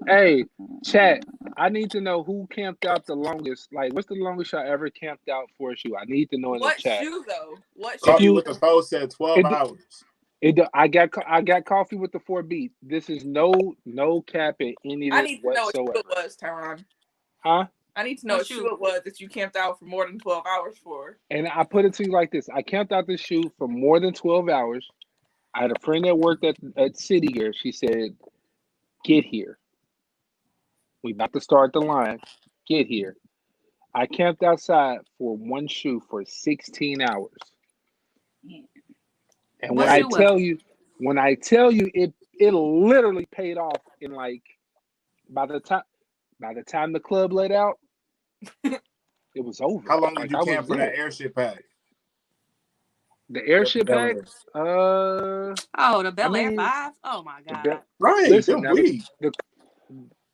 Hey, chat. I need to know who camped out the longest. Like, what's the longest y'all ever camped out for a shoe? I need to know in the chat. What shoe though? What shoe? Coffee with the foe said 12 hours. I got coffee with the 4 beats. This is no cap in any of this I need to know whatsoever. what shoe it was, Tyron. Huh? I need to know what shoe it was that you camped out for more than 12 hours for. And I put it to you like this. I camped out this shoe for more than 12 hours. I had a friend that worked at City Gear. She said, get here. We about to start the line. Get here. I camped outside for one shoe for 16 hours. And when I tell you, it literally paid off in by the time the club let out, it was over. How long did you camp for that airship pack? The airship Bel pack. Air. Oh, the I Bel Air mean, 5? Oh my the God. Right, listen them now. weed. The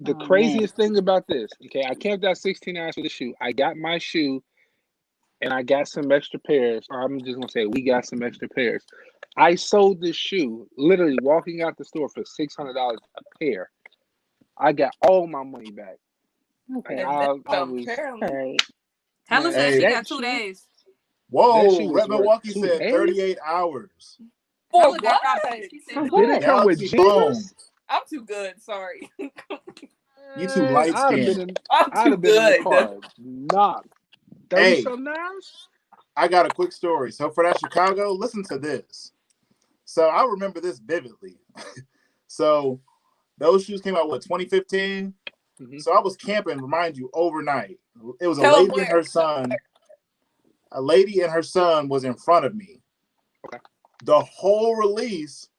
Oh man. craziest thing about this, okay, I camped out 16 hours for the shoe. I got my shoe and I got some extra pairs, or I'm just gonna say we got some extra pairs. I sold this shoe literally walking out the store for $600 a pair. I got all my money back. Like Okay. And then I some, was All apparently. right. Hella man, said she Hey, got that 2 days. that whoa, shoe was Red worth Milwaukee two said days. 38 hours. For Hella got what? probably. She said For 2 Did it what? days. come with Galaxy Foam. jiggers? I'm too good. Sorry. You too light I'd have been skinned. in. I'm I'd too have been in the good. car, knocked 30 Hey, something hours. I got a quick story. So for that Chicago, listen to this. So I remember this vividly. So those shoes came out, what, 2015? Mm-hmm. So I was camping, remind you, overnight. It was a Tell them lady and where. her son. A lady and her son was in front of me. Okay. The whole release,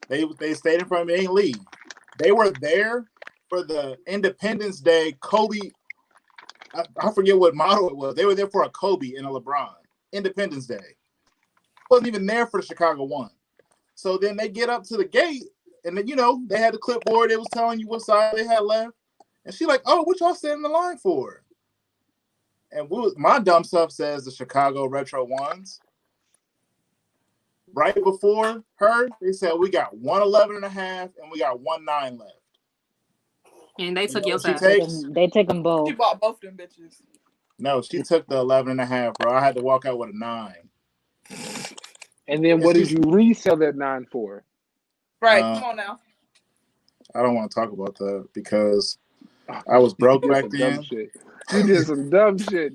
they stayed in front of me, they didn't leave. They were there for the Independence Day Kobe. I forget what model it was. They were there for a Kobe and a LeBron. Independence Day. Wasn't even there for the Chicago one. So then they get up to the gate, and then they had the clipboard. It was telling you what side they had left, and she like, "Oh, what y'all standing in the line for?" And my dumb stuff says the Chicago Retro ones. Right before her, they said we got 111.5 and we got 1.9 left. And they You took know your what she side. takes? They take them She both. bought both them bitches. No, she took the 11.5, bro. I had to walk out with a 9. And then And what did she's, you resell that 9 for? Right. Come on now. I don't want to talk about that because Oh, I was you broke did back some dumb then. shit. You did some dumb shit.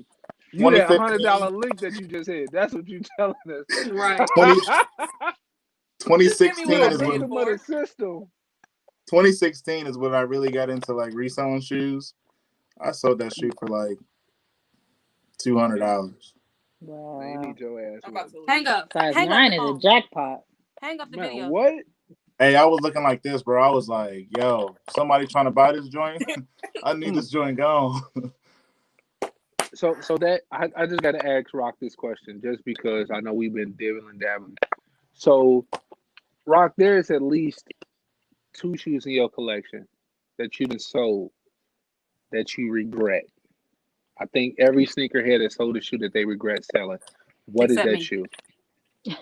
You that 2015, $100 link that you just hit. That's what you telling Right. us. 20, Just give me what You a I 2016 is paid when victim of the for. system. 2016 is when I really got into like reselling shoes. I sold that shoe for like $200. Man, you Wow. need your ass I'm about whooped. to Hang leave. up. Size Hang up 9 the is a phone. jackpot. Hang up the Man, video. what? Hey, I was looking like this, bro. I was like, yo, somebody trying to buy this joint? I need this joint gone. So that I just gotta ask Rock this question just because I know we've been dibbling dabbling. So Rock, there is at least 2 shoes in your collection that you've sold that you regret. I think every sneakerhead has sold a shoe that they regret selling. What is Except that me. shoe? Okay.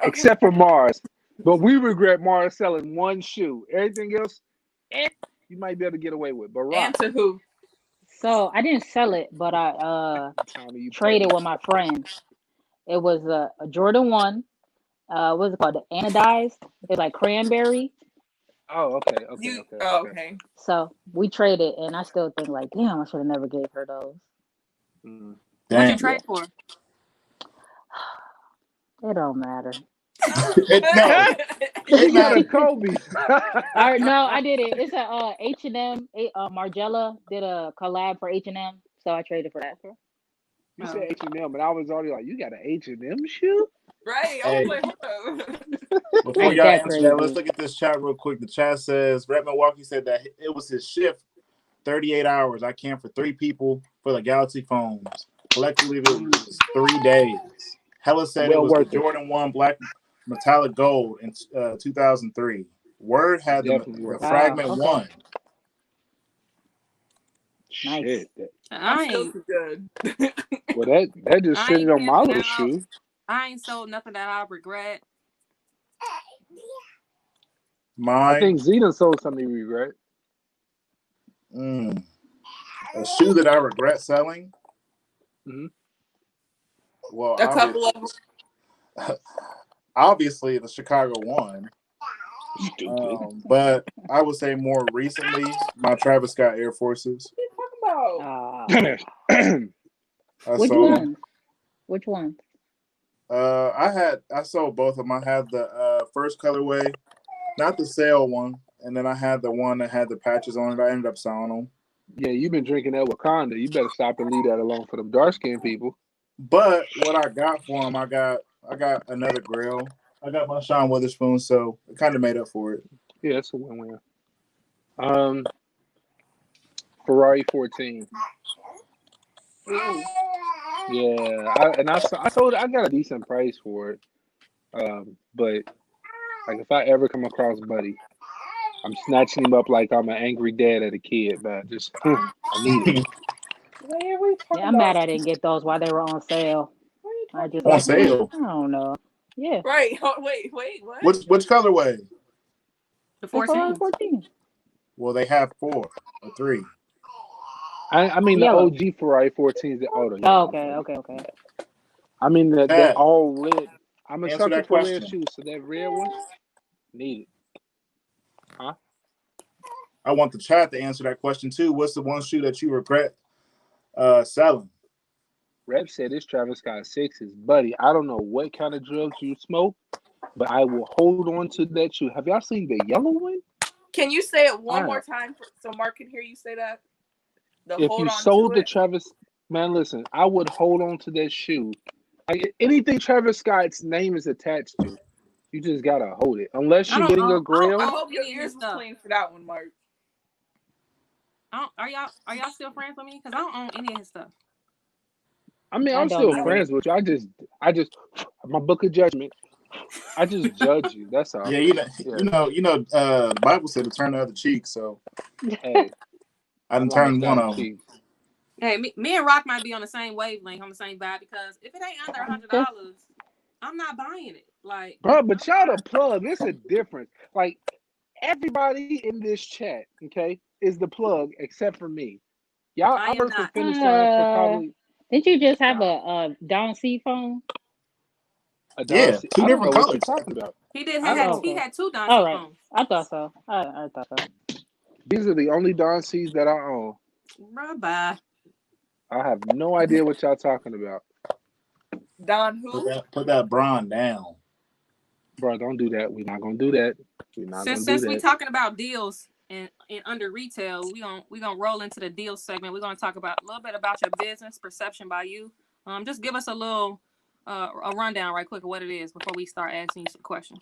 Except for Mars. But we regret Mars selling 1 shoe. Everything else, you might be able to get away with. But Rock, And to who? So I didn't sell it, but I Tommy, you traded petty. with my friend. It was a Jordan 1. What's it called? The anodized. It's like cranberry. Oh, okay. Okay. So we traded, and I still think like, damn, I should have never gave her those. Mm. What'd you Damn. Yeah, trade for? it don't matter. No, He it got a matters. Kobe. No, I did it. It's a H&M. Margella did a collab for H&M, so I traded for that. You said H&M, but I was already like, you got an H&M shoe? Right. I Hey, was like, hold up. I before ain't y'all that answer that, let's crazy. look at this chat real quick. The chat says Red Milwaukee said that it was his shift, 38 hours. I camped for 3 people for the Galaxy phones. Collectively, it was 3 days. Hella said it Well was the worth it. Jordan 1 black metallic gold in 2003. Word had Definitely the worth it. Wow. fragment Okay. 1. Nice. Shit. I'm I still ain't. too good. Well, that just I fitted ain't on my camping little out. shoe. I ain't sold nothing that I regret. I Mine, think Zeta sold something he regret. a shoe that I regret selling. Mm-hmm. Well, A couple of them. obviously the Chicago 1. Stupid. But I would say more recently, my Travis Scott Air Forces. What are you talking about? I Which sold them. one? Which one? I sold both of them. I had the first colorway, not the sale one, and then I had the one that had the patches on it. I ended up selling them. Yeah, you've been drinking that Wakanda. You better stop and leave that alone for them dark skinned people. But what I got for them, I got another grill. I got my Sean Witherspoon, so it kind of made up for it. Yeah, it's a win-win. Ferrari 14. Ooh. Yeah, I sold it. I got a decent price for it. But like if I ever come across Buddy, I'm snatching him up like I'm an angry dad at a kid, man. Just I need it. What are we Yeah, talking I'm mad about? I didn't get those while they were on sale. What are you I talking just On like, about? sale. I don't know. Yeah, Right. Oh, wait, what? Which colorway? The the Ferrari 14. 14. Well, they have 4 or 3. I mean the Yellow. OG Ferrari 14s. Oh, the Oh, yellow. okay, Okay. okay, okay. I mean that Dad, all red. I'm a answer sucker that for red question. shoes, so that red one, need it. Huh? I want the chat to answer that question too. What's the one shoe that you regret selling? Rep said it's Travis Scott sixes, buddy. I don't know what kind of drugs you smoke, but I will hold on to that shoe. Have y'all seen the yellow one? Can you say it one I, more time so Mark can hear you say that? The if hold you on to sold the it. Travis, man, listen, I would hold on to that shoe. Like anything Travis Scott's name is attached to, you just gotta hold it. Unless I you're don't getting a own. I don't I grail. own hope your any of his ears was stuff. clean for that one, Mark. Are y'all still friends with me? Because I don't own any of his stuff. I mean, I I'm don't still I either. friends with you. I just, my book of judgment. I just judge you. That's all. Yeah, Yeah. the Bible said to turn the other cheek, so Hey, I I done like turned one that of them. cheek. Hey, me and Rock might be on the same wavelength, on the same vibe. Because if it ain't under Just $100, I'm not buying it. Like, Bro, but I'm y'all the sorry. plug. It's a difference. Like everybody in this chat, okay, is the plug except for me. Y'all, I I am worked for not. Finish Line for uh, probably didn't you just have God, a Dawn C phone? a Don. Yeah, two I don't know different what you're colors. talking about. He did. I Oh, Had don't. he okay. had two Don All C right. phones. I thought so. I thought so. These are the only Don C's that I own. Bruh, bye. I have no idea what y'all talking about, Don Put who? that brawn down. bro. Don't do that. We're not gonna do that. We're not gonna do Since we that. talking about deals and under retail, we gonna roll into the deals segment. We're gonna talk about a little bit about your business perception by you. Just give us a little a rundown right quick of what it is before we start asking you some questions.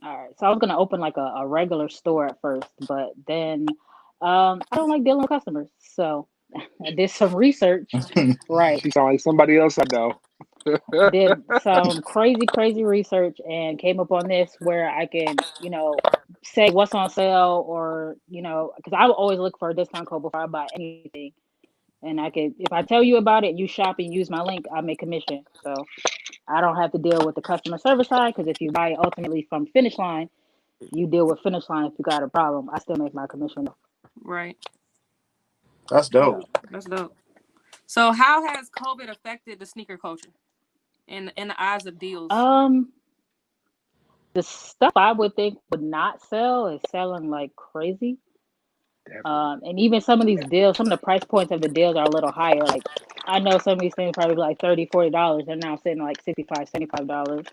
All right. So I was gonna open like a regular store at first, but then I don't like dealing with customers. So I did some research. Right. She sound like somebody else I know. Did some crazy research and came up on this where I can, say what's on sale or, because I will always look for a discount code before I buy anything. And I could, if I tell you about it, you shop and use my link, I make commission. So I don't have to deal with the customer service side because if you buy ultimately from Finish Line, you deal with Finish Line if you got a problem. I still make my commission. Right. That's Yeah. dope. That's dope. So how has COVID affected the sneaker culture in the eyes of deals? Um, the stuff I would think would not sell is selling like crazy. Definitely. And even some of these deals, some of the price points of the deals are a little higher. Like I know some of these things probably like $30, $40. They're now sitting like $65, $75.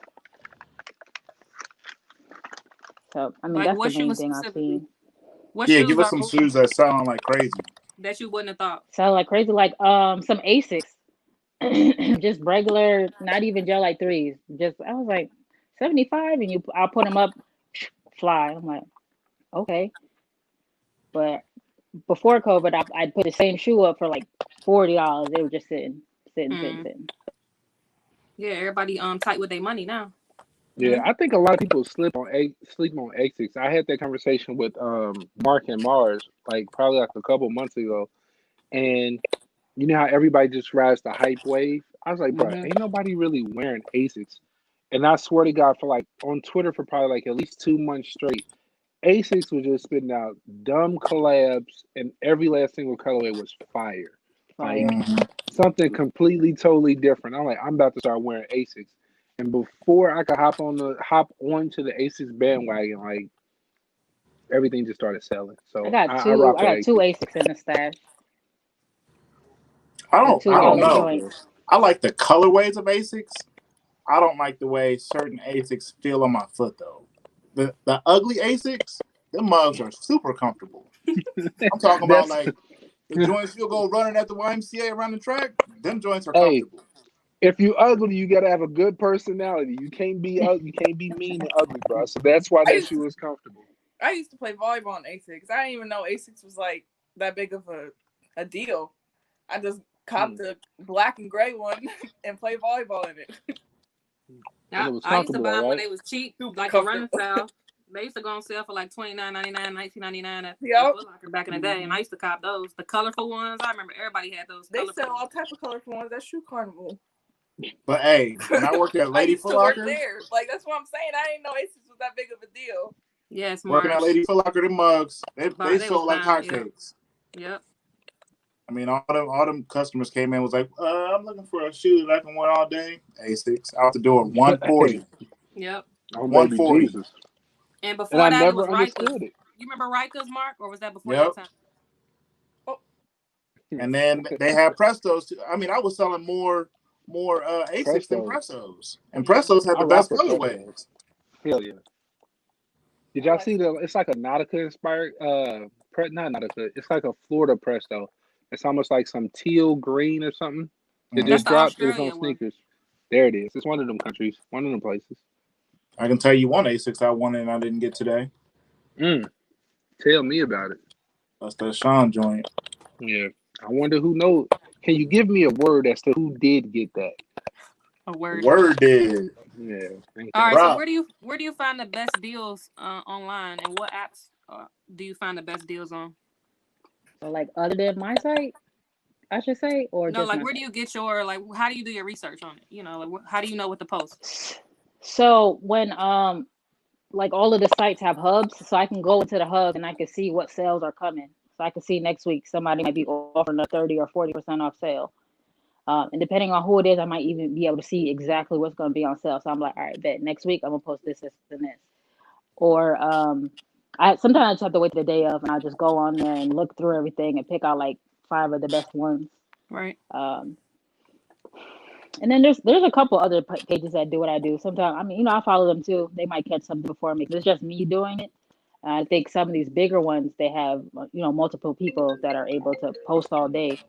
So I mean Like that's the what main shoes thing I've specifically? seen. What Yeah, give shoes us are some moving shoes that sound like crazy. that you wouldn't have thought? Sell like crazy, like some Asics, just regular, not even gel like threes. Just I was like 75, and I'll put them up, fly. I'm like okay, but before COVID, I'd put the same shoe up for like $40. They were just Mm. sitting. Yeah, everybody tight with their money now. Yeah, I think a lot of people sleep on Asics. I had that conversation with Mark and Mars like probably like a couple months ago, and you know how everybody just rides the hype wave. I was like, bro, Hmm. ain't nobody really wearing Asics, and I swear to God, for like on Twitter for probably like at least 2 months straight, Asics was just spitting out dumb collabs, and every last single colorway was fire, like Fire. Mhm. something completely totally different. I'm like, I'm about to start wearing Asics. And before I could hop onto the Asics bandwagon, like everything just started selling. I So got I two. rock I with got two Asics. Asics in the stash. I The don't two I I don't don't yellow know, know. bro. joints. I like the colorways of Asics. I don't like the way certain Asics feel on my foot though. The ugly Asics, them mugs are super comfortable. I'm talking about That's like the joints you'll go running at the YMCA around the track. Them joints are hey. comfortable. If you ugly, you gotta have a good personality. You can't be ugly. You can't be mean and ugly, bro. So that's why I that used shoe is comfortable. I used to play volleyball in Asics. I didn't even know Asics was like that big of a deal. I just copped Hmm. the black and gray one and play volleyball in it. And it was I used to comfortable, buy them when right? they was cheap, Super like the running comfortable. style. They used to go on sale for like $29.99, $19.99 at Yep. Foot Locker back in the day, and I used to cop those. The colorful ones, I remember everybody had those. They Colorful sell all type of colorful ones. That's Shoe Carnival. But hey, when I worked at I Lady used Foot to work Locker, there. Like, that's what I'm saying. I didn't know ASICS was that big of a deal. Yes, working at Mars. Lady Foot Locker, them mugs, they They sold was like fine. Yeah. hotcakes. Yep. I mean, all them customers came in was like, I'm looking for a shoe that I can wear all day. A6 out the door, 140, Yep. Oh, baby 140. Jesus. And And before I that, it was never Rikers. understood it. You remember Rikers, Mark, or was that before Yep. your time? And then they had Prestos too. I mean, I was selling more Asics than Prestos. Prestos, and Prestos had I the best rock with colorways. Prestos. Hell yeah. Did I y'all like see it's like a Nautica inspired not Nautica, it's like a Florida Presto. It's almost like some teal green or something. It Mhm. That's just the dropped. It was on Australia one. sneakers. There it is. It's one of them countries, one of them places. I can tell you one Asics I wanted and I didn't get today. Tell me about it. That's the Sean joint. Yeah. I wonder who knows. Can you give me a word as to who did get that? A word. Word did. Yeah. Thank All you. right. So Rock. where do you find the best deals online, and what apps do you find the best deals on? So like other than my site, I should say, or No, just like my where do site? you get your how do you do your research on it? You know, like how do you know what to post? So when like all of the sites have hubs, so I can go into the hub and I can see what sales are coming. So I can see next week somebody might be offering a 30 or 40% off sale. And depending on who it is, I might even be able to see exactly what's going to be on sale. So I'm like, all right, bet next week I'm gonna post this, this, and this. Or I sometimes I just have to wait the day of, and I just go on there and look through everything and pick out like 5 of the best ones. Right. And then there's a couple other pages that do what I do. Sometimes I mean, I follow them too. They might catch something before me. It's just me doing it. And I think some of these bigger ones they have multiple people that are able to post all day.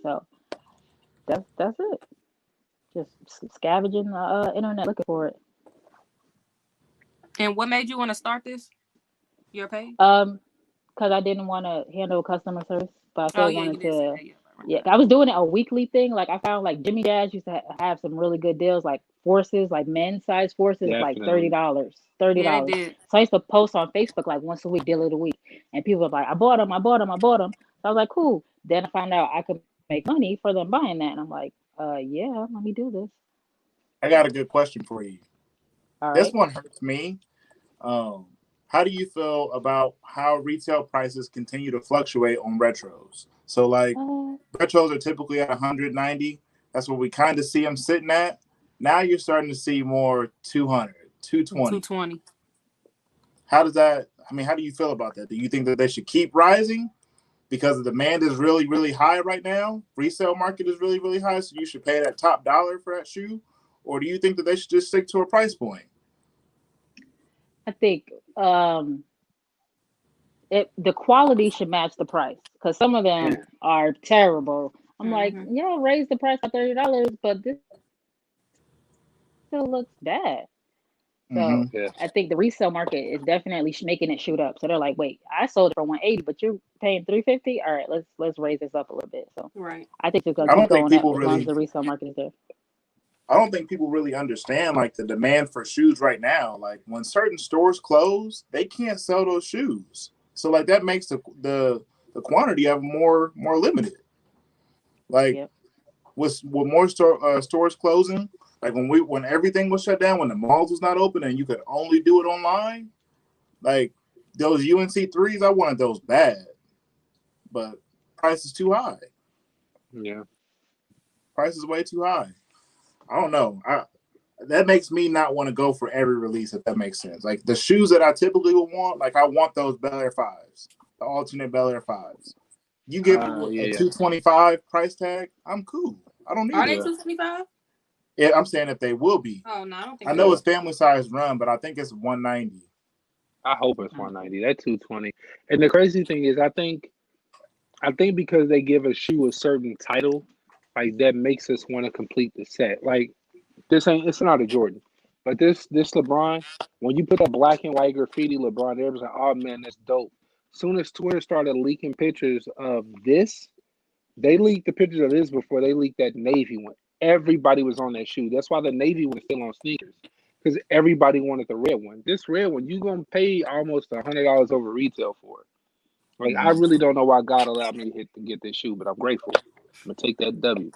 So that's it. Just scavenging the internet looking for it. And what made you want to start this? Your page? Because I didn't want to handle customer service, but I Oh still yeah, you wanted did say to. that. Yeah. Yeah, I was doing it a weekly thing. Like I found like Jimmy Dash used to have some really good deals, like forces, like men's size forces, like Definitely. $30, Yeah, they $30. did. So I used to post on Facebook like once a week, deal of the week, and people were like, "I bought them, I bought them, I bought them." So I was like, "Cool." Then I found out I could make money for them buying that, and I'm like, yeah, let me do this." I got a good question for you. All This right. one hurts me. How do you feel about how retail prices continue to fluctuate on retros? So like retros are typically at 190. That's what we kind of see them sitting at. Now you're starting to see more 200, 220. 220. How does that? I mean, how do you feel about that? Do you think that they should keep rising because the demand is really, really high right now? Resale market is really, really high, so you should pay that top dollar for that shoe, or do you think that they should just stick to a price point? I think the quality should match the price because some of them are terrible. I'm like, yeah, raise the price by $30, but this still looks bad. So I think the resale market is definitely making it shoot up. So they're like, wait, I sold it for 180, but you're paying 350. All right, let's raise this up a little bit. So Right. I think it's gonna I keep don't think going up people as long as really. the resale market is there. I don't think people really understand like the demand for shoes right now. Like when certain stores close, they can't sell those shoes. So like that makes the quantity of more limited. Like with more stores closing, like when everything was shut down, when the malls was not open and you could only do it online, like those UNC3s, I wanted those bad, but price is too high. Yeah, price is way too high. I don't know. That makes me not want to go for every release, if that makes sense. Like the shoes that I typically would want, like I want those Bel Air 5s, the alternate Bel Air 5s. You give me a 225 price tag, I'm cool. I don't need Are it. they 225? Yeah, I'm saying if they will be. Oh no, I don't think. I know it's family size run, but I think it's 190. I hope it's 190. That 220. And the crazy thing is, I think because they give a shoe a certain title, like that makes us want to complete the set. Like it's not a Jordan, but this LeBron, when you put that black and white graffiti LeBron, everybody's like, oh man, that's dope. Soon as Twitter started leaking pictures of this, they leaked the pictures of this before they leaked that navy one. Everybody was on that shoe. That's why the navy one is still on sneakers. because everybody wanted the red one. This red one, you gonna pay almost $100 over retail for it. Like I really don't know why God allowed me to get this shoe, but I'm grateful. I'm gonna take that W.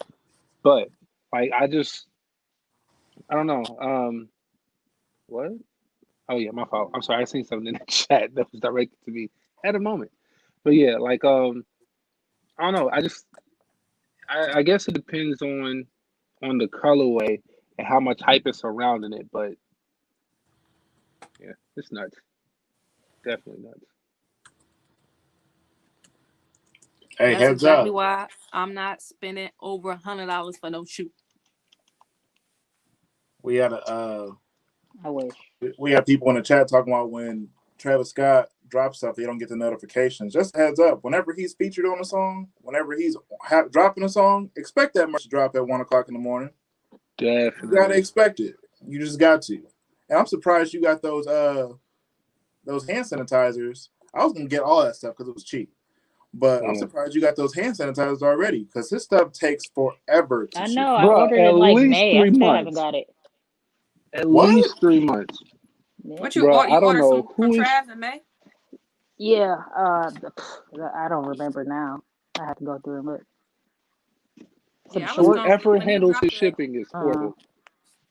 But like I don't know. What? Oh yeah, my fault. I'm sorry. I seen something in the chat that was directed to me at a moment. But yeah, like I don't know. I guess it depends on the colorway and how much hype is surrounding it. But yeah, it's nuts. Definitely nuts. Hey, That's heads exactly up. why I'm not spending over $100 for no shoe. We had I wish. we have people in the chat talking about when Travis Scott drops stuff, they don't get the notifications. Just a heads up, whenever he's featured on a song, whenever he's dropping a song, expect that merch to drop at 1 o'clock in the morning. You gotta Definitely. expect it. You just got to. And I'm surprised you got those hand sanitizers. I was gonna get all that stuff because it was cheap. But I'm Yeah. surprised you got those hand sanitizers already because his stuff takes forever to I ship. know. I Bro, ordered at in like least May. I three still haven't months. got it. At What? least 3 months. Yeah. What Bro, you I don't ordered know from who is Trav in May? Yeah. I don't remember now. I have to go through and look. Some Yeah, I was shorts. going whoever when he handles dropped his that. shipping is Uh, horrible.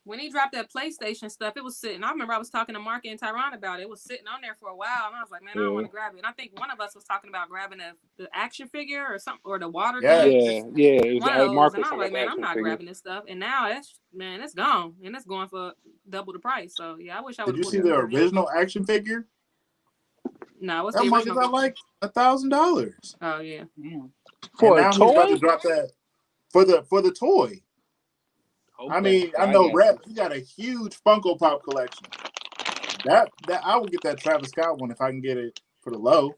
When he dropped that PlayStation stuff, it was sitting. I remember I was talking to Mark and Tyron about it. It was sitting on there for a while, and I was like, man, I don't want Yeah. to grab it. And I think one of us was talking about grabbing the action figure or something, or the water Yeah. gun. Yeah, yeah. It was One of those. Mark And was I was talking like, about the man, I'm action not figure. grabbing this stuff. And now it's gone, and it's going for double the price. So yeah, I wish I would Did have you pulled see the the trigger then. original action figure? No, what's That the mug is original? at like $1,000. Oh yeah. yeah. And For a now he's about to toy? drop that for the toy. I Okay, mean, I I know got you. Rep, he got a huge Funko Pop collection. That I would get that Travis Scott one if I can get it for the low.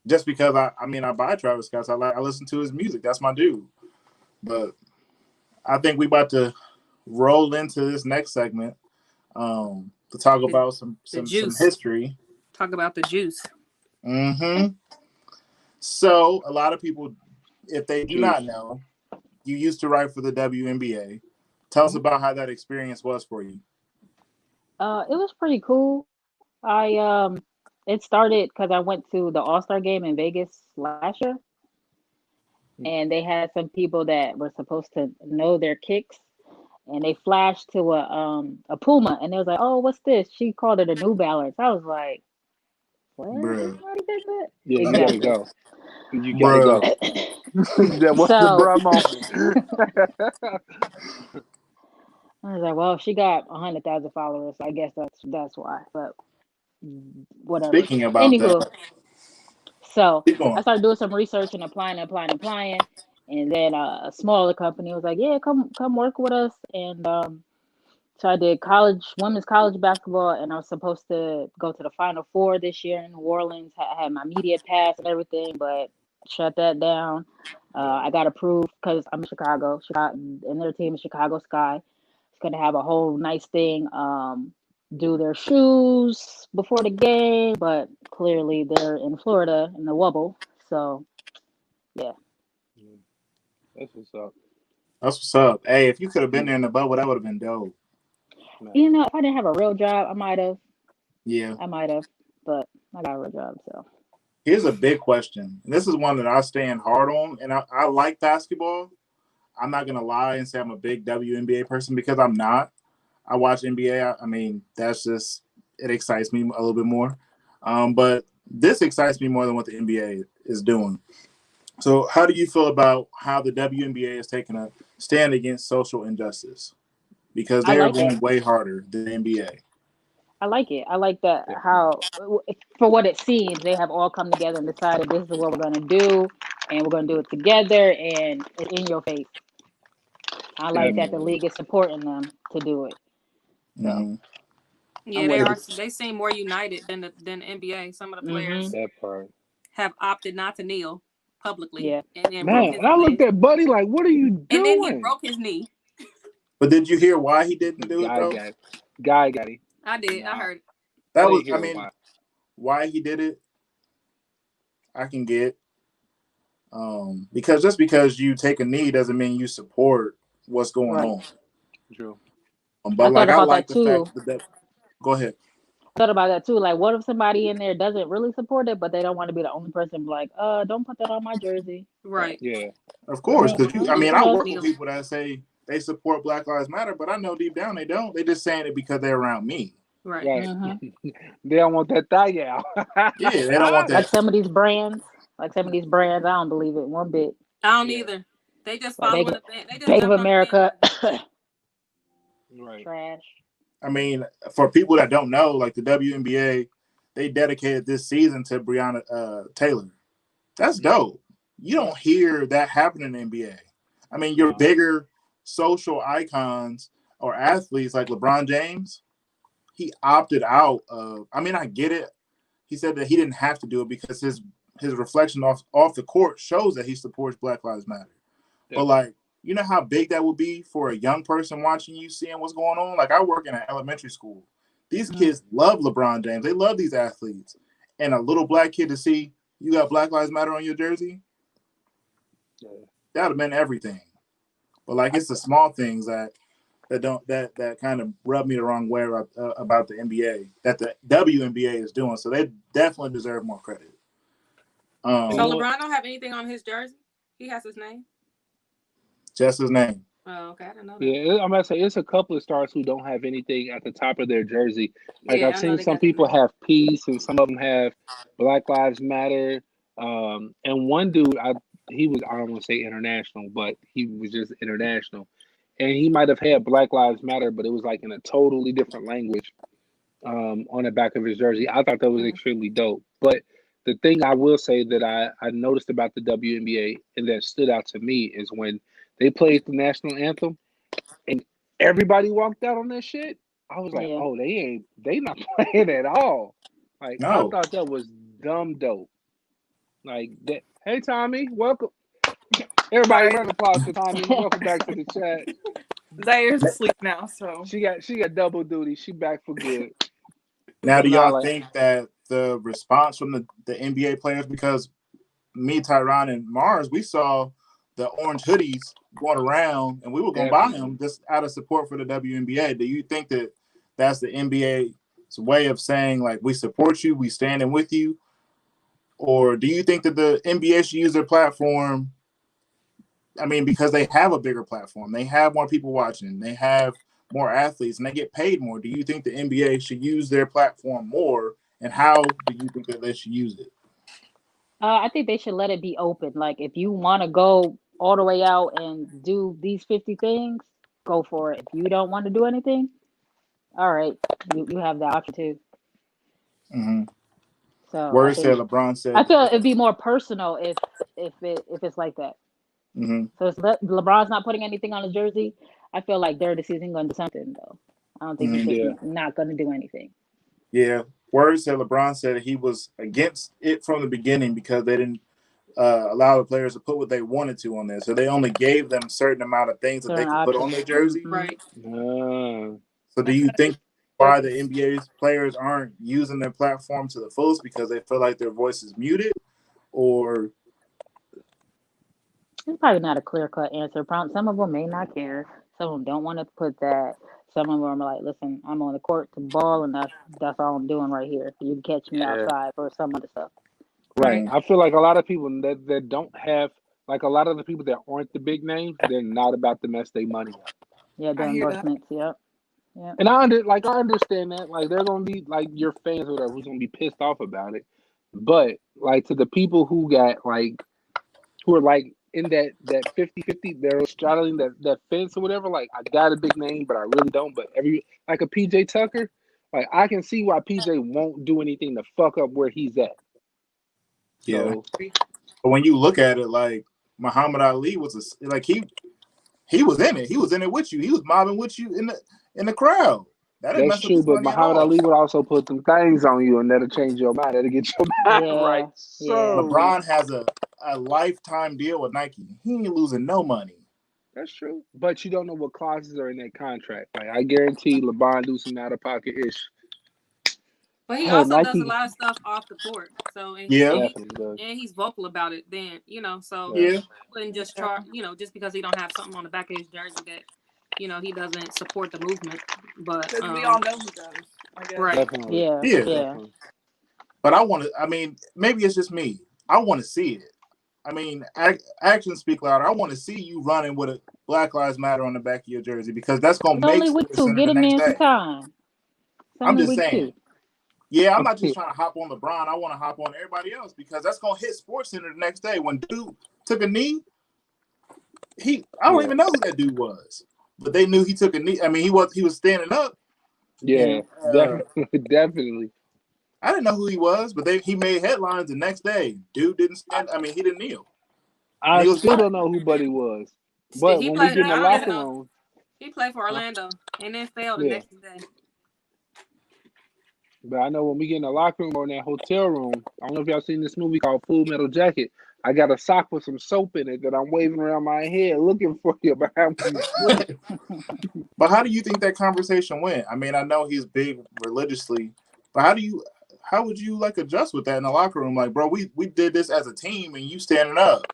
Just because I buy Travis Scott. So I listen to his music. That's my dude. But I think we about to roll into this next segment to talk about some juice. history. Talk about the juice. Mm-hmm. So a lot of people, if they do Juice. not know, you used to write for the WNBA. Tell us about how that experience was for you. It was pretty cool. It started because I went to the All-Star game in Vegas last year, and they had some people that were supposed to know their kicks, and they flashed to a Puma, and they was like, "Oh, what's this?" She called it a New Balance. I was like, "What? Bruh. Somebody did that?" Yeah, you gotta Exactly. go. You gotta Bruh. go. That was the So bruh moment. I was like, "Well, she got 100,000 followers. So I guess that's why." But whatever. Speaking about Anywho, that, so keep I going. started doing some research and applying, and then a smaller company was like, "Yeah, come work with us." And so I did women's college basketball, and I was supposed to go to the Final Four this year in New Orleans. I had my media pass and everything, but shut that down. I got approved because I'm in Chicago, and their team is Chicago Sky. It's gonna have a whole nice thing. Do their shoes before the game, but clearly they're in Florida in the Wubble. So yeah. That's what's up, That's what's up. Hey, if you could have been there in the bubble, that would have been dope. man. You know, if I didn't have a real job, I might have. Yeah. But I got a real job, so. Here's a big question. And this is one that I stand hard on. And I like basketball. I'm not going to lie and say I'm a big WNBA person because I'm not. I watch NBA. I mean, that's just, it excites me a little bit more. But this excites me more than what the NBA is doing. So how do you feel about how the WNBA is taking a stand against social injustice? Because I they are like it. going way harder than the NBA. I like it. I like that Definitely. how, for what it seems, they have all come together and decided this is what we're going to do, and we're going to do it together, and it's in your face. I like that the Definitely. league is supporting them to do it. So Mm-hmm. Yeah, I'm with it. they seem more united than the NBA. Some of the players That part. have opted not to kneel publicly Yeah. and then broke Man, his and I looked at Buddy like, what are you and then he doing? broke his knee. But did you hear why he didn't do it, Guy though? got it. Guy got it. I did. I Nah, heard. I That didn't was, hear why. why he did it, I can get. Because just because you take a knee doesn't mean you support what's going Right. on. True. But I thought like I about like that the fact too. that go ahead. Thought about that too. Like, what if somebody in there doesn't really support it, but they don't want to be the only person like, don't put that on my jersey. Right. Yeah. Of I course, mean, because I mean, you I know, work with people that say they support Black Lives Matter, but I know deep down they don't. They just saying it because they're around me. Right. Right. mhm. They don't want that thigh out. Yeah, they don't want Like that. some of these brands, I don't believe it one bit. I don't Yeah. either. They just Like following the band. They just Bank of jumping on the America, bandwagon. Right. trash. I mean, for people that don't know, like the WNBA, they dedicated this season to Breonna Taylor. That's dope. You Yeah. don't hear that happen in the NBA. I mean, your Wow. bigger social icons or athletes like LeBron James, he opted out of. I mean, I get it. He said that he didn't have to do it because his reflection off the court shows that he supports Black Lives Matter. But Definitely. like, you know how big that would be for a young person watching you, seeing what's going on. Like I work in an elementary school. These Mm. kids love LeBron James. They love these athletes. And a little black kid to see you got Black Lives Matter on your jersey, Yeah. that would have been everything. But like, it's the small things that kind of rub me the wrong way about the NBA that the WNBA is doing. So they definitely deserve more credit. And So you know what? LeBron don't have anything on his jersey. He has his name. Just his name. Oh, okay. I didn't know that. Yeah, I'm gonna say it's a couple of stars who don't have anything at the top of their jersey. Like Yeah, I've I know seen they some got their people name. have peace, and some of them have Black Lives Matter. And one dude, he was, I don't want to say international, but he was just international, and he might have had Black Lives Matter, but it was like in a totally different language on the back of his jersey. I thought that was Mhm. extremely dope. But the thing I will say that I noticed about the WNBA and that stood out to me is when they played the national anthem and everybody walked out on that shit. I was like, Yeah. oh, they not playing at all. Like I No. thought that was dumb dope. Like that. Hey Tommy, welcome. Everybody, Sorry, round of applause for Tommy. Welcome back to the chat. Zaire's asleep now, so She got double duty. She back for good. Now, But do nah, y'all like think that the response from the NBA players, because me, Tyron, and Mars, we saw the orange hoodies going around, and we were going to buy definitely. them just out of support for the WNBA. Do you think that that's the NBA's way of saying, like, we support you, we standing with you? Or do you think that the NBA should use their platform? I mean, because they have a bigger platform, they have more people watching, they have more athletes, and they get paid more. Do you think the NBA should use their platform more? And how do you think that they should use it? I think they should let it be open. Like, if you want to go all the way out and do these 50 things, go for it. If you don't want to do anything, all right, you have the option too. Mm-hmm. So Word said, LeBron I said, feel it'd be more personal if it's like that. mm-hmm. So it's LeBron's not putting anything on his jersey. I feel like during the season going to do something though. I don't think he's Mm-hmm. just Yeah. not going to do anything. Yeah. Word said LeBron said he was against it from the beginning because they didn't allow the players to put what they wanted to on there. So they only gave them a certain amount of things that they Certain could put on options. their jersey. Hmm. Right. Ah, So do you think why the NBA's players aren't using their platform to the fullest because they feel like their voice is muted? Or It's probably not a clear cut answer. Some of them may not care. Some of them don't want to put that. Some of them are like, listen, I'm on the court to ball, and that's all I'm doing right here. You can catch me yeah. outside for some other stuff. Right. Right. mm, I feel like a lot of people that don't have like a lot of the people that aren't the big names, they're not about to mess their money up. Yeah, the I hear that. endorsements. Yep. Yep. And I understand that. Like they're gonna be like your fans or whatever who's gonna be pissed off about it. But like to the people who got like who are like in that 50-50, they're straddling that fence or whatever, like I got a big name, but I really don't. But every like a PJ Tucker, like I can see why PJ won't do anything to fuck up where he's at. yeah. So But when you look at it, like Muhammad Ali was like he was in it. He was in it with you. He was mobbing with you in the crowd. That didn't that's mess up true, his but money at Muhammad all. Ali would also put them things on you, and that'll change your mind. That'll get your mind right. Yeah. Yeah. So LeBron has a lifetime deal with Nike. He ain't losing no money. that's true, but you don't know what clauses are in that contract. Like I guarantee, LeBron do some out of pocket ish. But he Oh, also does a Nike lot of stuff off the court. So Yeah, definitely does. and he's vocal about it. Then so Right. yeah. wouldn't just Yeah. just because he don't have something on the back of his jersey that he doesn't support the movement. But Because we all know who does. I guess. right. Definitely. Yeah, Yeah. yeah. Definitely. But I mean, maybe it's just me. I want to see it. I mean, actions speak louder. I want to see you running with a Black Lives Matter on the back of your jersey because that's going It's to make only week Sports 2. Center Get the him next in some day. time. It's I'm only just week saying. 2. Yeah, I'm not just trying to hop on LeBron. I want to hop on everybody else because that's going to hit Sports Center the next day. When dude took a knee, I don't even know who that dude was, but they knew he took a knee. I mean, he was standing up. Yeah, And, definitely. I didn't know who he was, but he made headlines the next day. Dude didn't stand. I mean, he didn't kneel. I he was still black. don't know who Buddy was. But He when we played. get in the I don't even locker know. room, He played for Orlando and then fell the Yeah. next day. but I know when we get in the locker room or in that hotel room, I don't know if y'all seen this movie called Full Metal Jacket. I got a sock with some soap in it that I'm waving around my head looking for you behind me. But how do you think that conversation went? I mean, I know he's big religiously, but how would you like adjust with that in the locker room? Like, bro, we did this as a team and you standing up.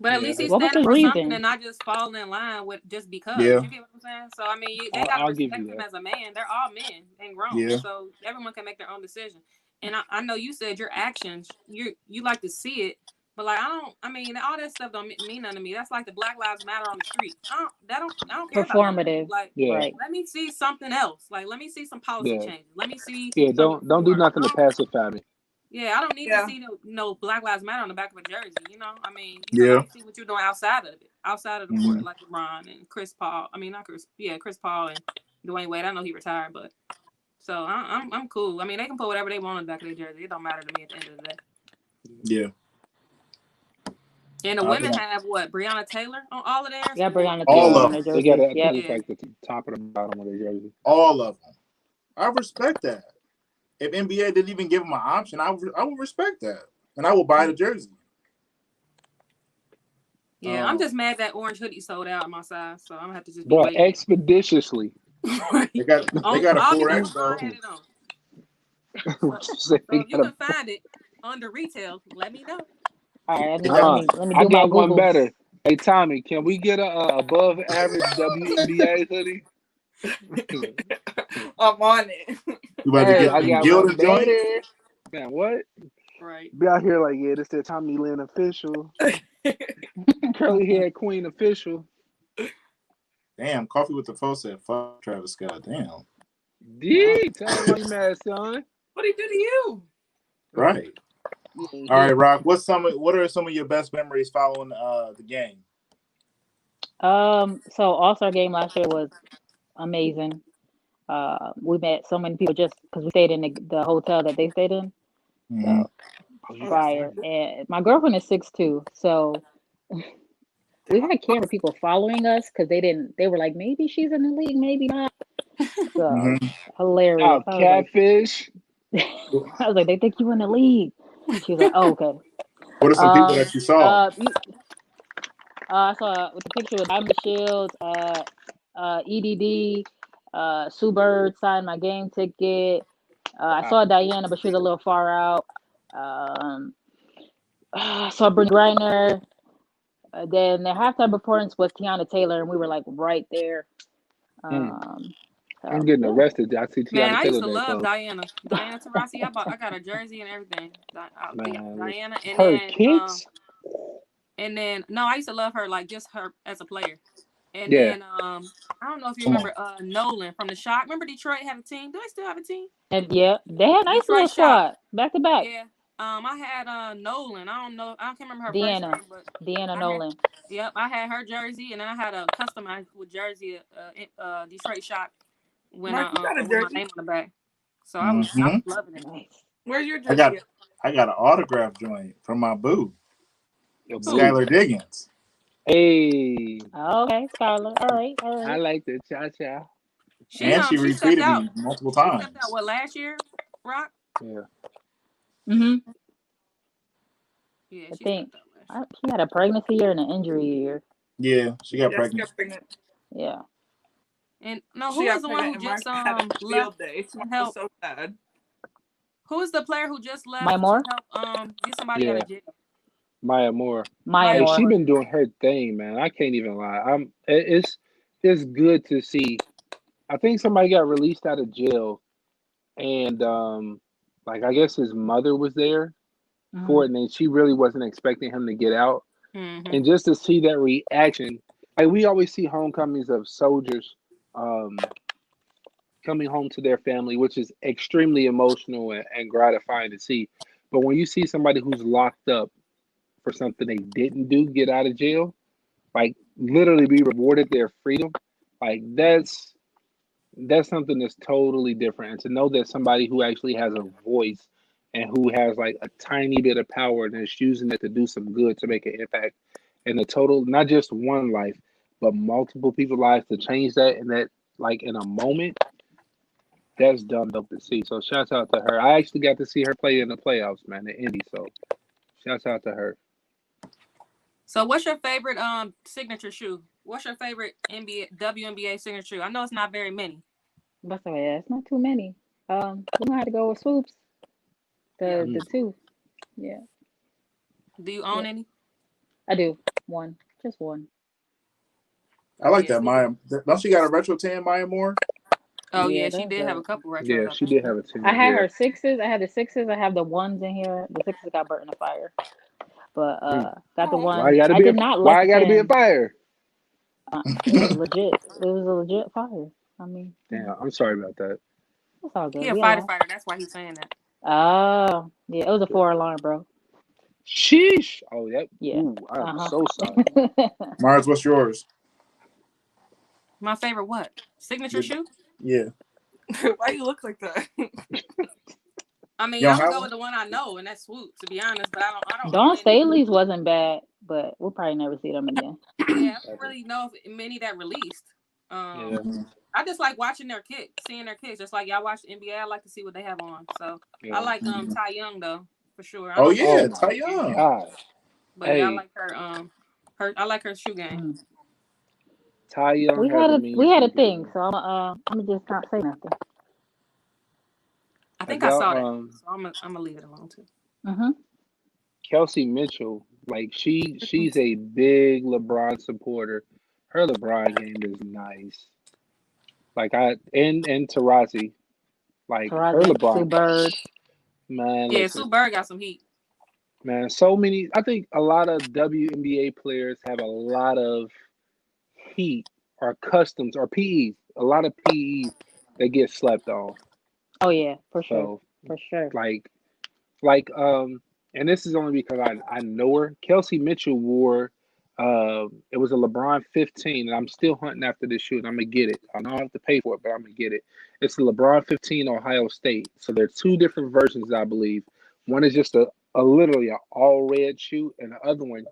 But at least he's What was standing his for something reason? and not just falling in line with just because. Yeah. You get what I'm saying? So I mean, they gotta I'll give respect you him that. as a man. They're all men and grown, Yeah. so everyone can make their own decision. And I know you said your actions, you like to see it, but like I mean, all that stuff don't mean nothing to me. That's like the Black Lives Matter on the street. I don't care about that. Performative. Like, Yeah, Right. let me see something else. Like, let me see some policy yeah, changes. Let me see yeah. some Don't do reform. nothing to pacify me. Yeah, I don't need Yeah. to see no Black Lives Matter on the back of a jersey. I mean, Yeah. let me see what you're doing outside of it, outside of the court, Mhm. like LeBron and Chris Paul. I mean, not Chris. Yeah, Chris Paul and Dwayne Wade. I know he retired, but so I'm cool. I mean, they can put whatever they want on the back of their jersey. It don't matter to me at the end of the day. Yeah. And the I women think have what? Breonna Taylor on all of theirs. Yeah, Breonna all Taylor of on them. their They got jersey. it. I Yep. think it's like the top of the bottom of their jersey. All of them. I respect that. If NBA didn't even give him an option, I would respect that, and I will buy the jersey. Yeah, I'm just mad that orange hoodie sold out in my size, so I'm gonna have to just be Bro, waiting. expeditiously. They got a August 4X before I though. had it on. What you say? So They if you got can find it under retail, let me know. All right, They got let me I do my got one Googles. better. Hey Tommy, can we get a above average WNBA hoodie? I'm on it. You about to Hey, get I them got one gilded joints? better. Man, what? Right. Be out here like, yeah, this that Tommy Lynn official. Curly hair queen official. Damn, coffee with the folks said fuck Travis Scott. Damn. D, tell him why you mad, son. What did he do to you? Right. All right, Rock. What are some of your best memories following the game? So All-Star game last year was amazing. We met so many people just because we stayed in the hotel that they stayed in. Mhm. So fire. And my girlfriend is 6'2", so we had camera people following us because they were like, maybe she's in the league, maybe not. So Mhm. hilarious. Oh, catfish. I was like, they think you in the league. She was like, oh, okay. What are some people that you saw? I saw with the picture with Diamond Shields, EDD, Sue Bird signed my game ticket. I saw Diana, but she was a little far out. I saw Brittany Griner. Then the halftime performance was Tiana Taylor, and we were like right there. I'm getting arrested. I see Man, Tiana I used Taylor to that love close. Diana Taurasi. I got a jersey and everything. Man, Diana, and her then kicks. no, I used to love her like just her as a player. And Yeah. then I don't know if you remember Nolan from the Shock. Remember Detroit had a team? Do they still have a team? And yeah, they had a nice Detroit little Shock. squad back to back. Yeah. I had Nolan. I can't remember her Deanna. first name, but Deanna Nolan. Yep, I had her jersey, and then I had a customized with jersey, Detroit Shock when Mark, you got a with my jersey? name on the back. So I was loving it. Nice. Where's your jersey? I got an autograph joint from my boo, Your boo. Skylar Diggins. Hey. Okay, Skylar. All right. I like the cha-cha. She And she stepped retweeted out. me multiple She times. stepped out last year, Rock? Yeah. Mm-hmm. Yeah, I she think stepped out last she had a pregnancy year and an injury year. Yeah, she got She pregnant. got pregnant. Yeah. And no, She who got is the one who pregnant and just Mark had a field left day. to Mark was help? so sad. Who is the player who just left Maya Moore? to help get somebody out of jail? Maya Moore. Maya Hey, Moore. she been doing her thing, man. I can't even lie. it's good to see. I think somebody got released out of jail, and like I guess his mother was there for Mhm. it, and then she really wasn't expecting him to get out, Mm-hmm. and just to see that reaction, like we always see homecomings of soldiers um, coming home to their family, which is extremely emotional and gratifying to see. But when you see somebody who's locked up for something they didn't do, get out of jail, like literally be rewarded their freedom, like that's something that's totally different. And to know that somebody who actually has a voice and who has like a tiny bit of power and is using it to do some good to make an impact in a total, not just one life, but multiple people's lives to change that and that like in a moment, that's dumb dope to see. So shouts out to her. I actually got to see her play in the playoffs, man, in Indy. So shouts out to her. So, what's your favorite signature shoe? What's your favorite NBA WNBA signature shoe? I know it's not very many. But so yeah, it's not too many. We're gonna have to go with swoops. Yeah. Mm. The two. Yeah. Do you own Yep. any? I do. One. Just one. I Oh like yeah, that Swoop. Maya. Don't she got a retro tan, Maya Moore? Oh Yeah, yeah, she that's did have a dope. couple Yeah, retros. I she think. did have a I 10. had Yeah. her sixes. I had the sixes. I have the ones in here. The sixes got burnt in the fire. But Mm. got the Oh, okay. Why you ones. gotta I be a did not like why the I gotta be a tens. fire? It was legit. It was a legit fire. I mean, Damn, I'm sorry about that. it's all He good. a We fighter alive. fighter. That's why he's saying that. Oh, yeah. It was a 4 alarm, bro. Sheesh. Oh, yep. Yeah. Ooh, I'm Uh so sorry. huh. Mars, what's yours? My favorite what? Signature Your, shoe? yeah. Why you look like that? I mean, You don't I'm gonna have go with one? the one I know, and that's Swoop. To be honest, but I don't own Dawn any. Staley's wasn't bad, but we'll probably never see them again. Yeah, I don't really know if many that released. Yeah, Mhm. I just like watching their kicks, seeing their kicks. Just like y'all watch the NBA, I like to see what they have on. So I yeah. like Mhm. Ty Young though for sure. I Oh don't own Oh yeah, my any. Yeah, Taeyong. God. but yeah, I Hey, like her I like her shoe game. Mm. Ty Young We has had a a mean we had a streak thing, going. so I'm gonna just not say nothing. I Have think I saw y'all that, so I'm gonna leave it alone too. Mm-hmm. Kelsey Mitchell, like she's a big LeBron supporter. Her LeBron game is nice. Like and Tarazi, like her Taraji, Sue LeBron, Bird. man, Yeah, listen, Sue Bird got some heat. man, so many. I think a lot of WNBA players have a lot of heat or customs or PEs, a lot of PEs that get slept on. Oh yeah, for sure, So for sure. like like and this is only because I know her. Kelsey Mitchell wore it was a LeBron 15, and I'm still hunting after this shoe, and I'm gonna get it. I don't have to pay for it, but I'm gonna get it. It's the LeBron 15 Ohio State. So there's two different versions, I believe. One is just a literally an all red shoe, and the other one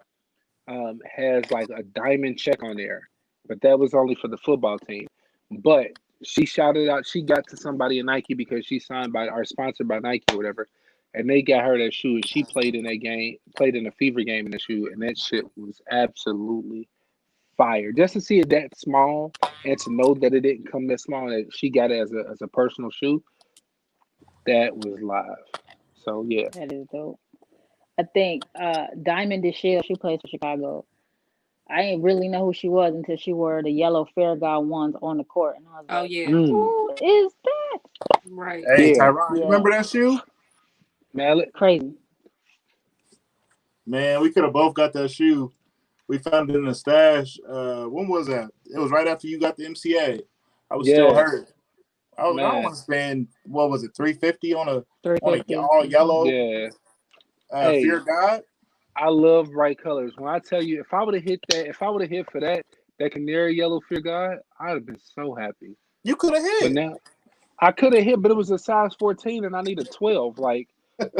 has like a diamond check on there, but that was only for the football team. But she shouted out, she got to somebody in Nike because she signed by or sponsored by Nike or whatever, and they got her that shoe, and she played in that game, played in a Fever game in the shoe, and that shit was absolutely fire. Just to see it that small and to know that it didn't come that small, that she got it as a personal shoe, that was live. So yeah, That is dope. I think Diamond DeShield, she plays for Chicago. I didn't really know who she was until she wore the yellow Fair God ones on the court, and I was Oh like, yeah, mm, "Who is that?" right. Hey, yeah, Tyron, you Yeah, remember that shoe? man. crazy. Man, we could have both got that shoe. We found it in the stash. When was that? It was right after you got the MCA. I was still Yeah, hurt. I don't man. want to spend what was it, 350 Three on a fifty. all Mm-hmm. yellow Yeah. Fear Hey, God. I love bright colors. When I tell you, if I would have hit that, if I would have hit for that canary yellow fear guy, I'd have been so happy. You could have But hit. now I could have hit, but it was a size 14 and I need a 12. Like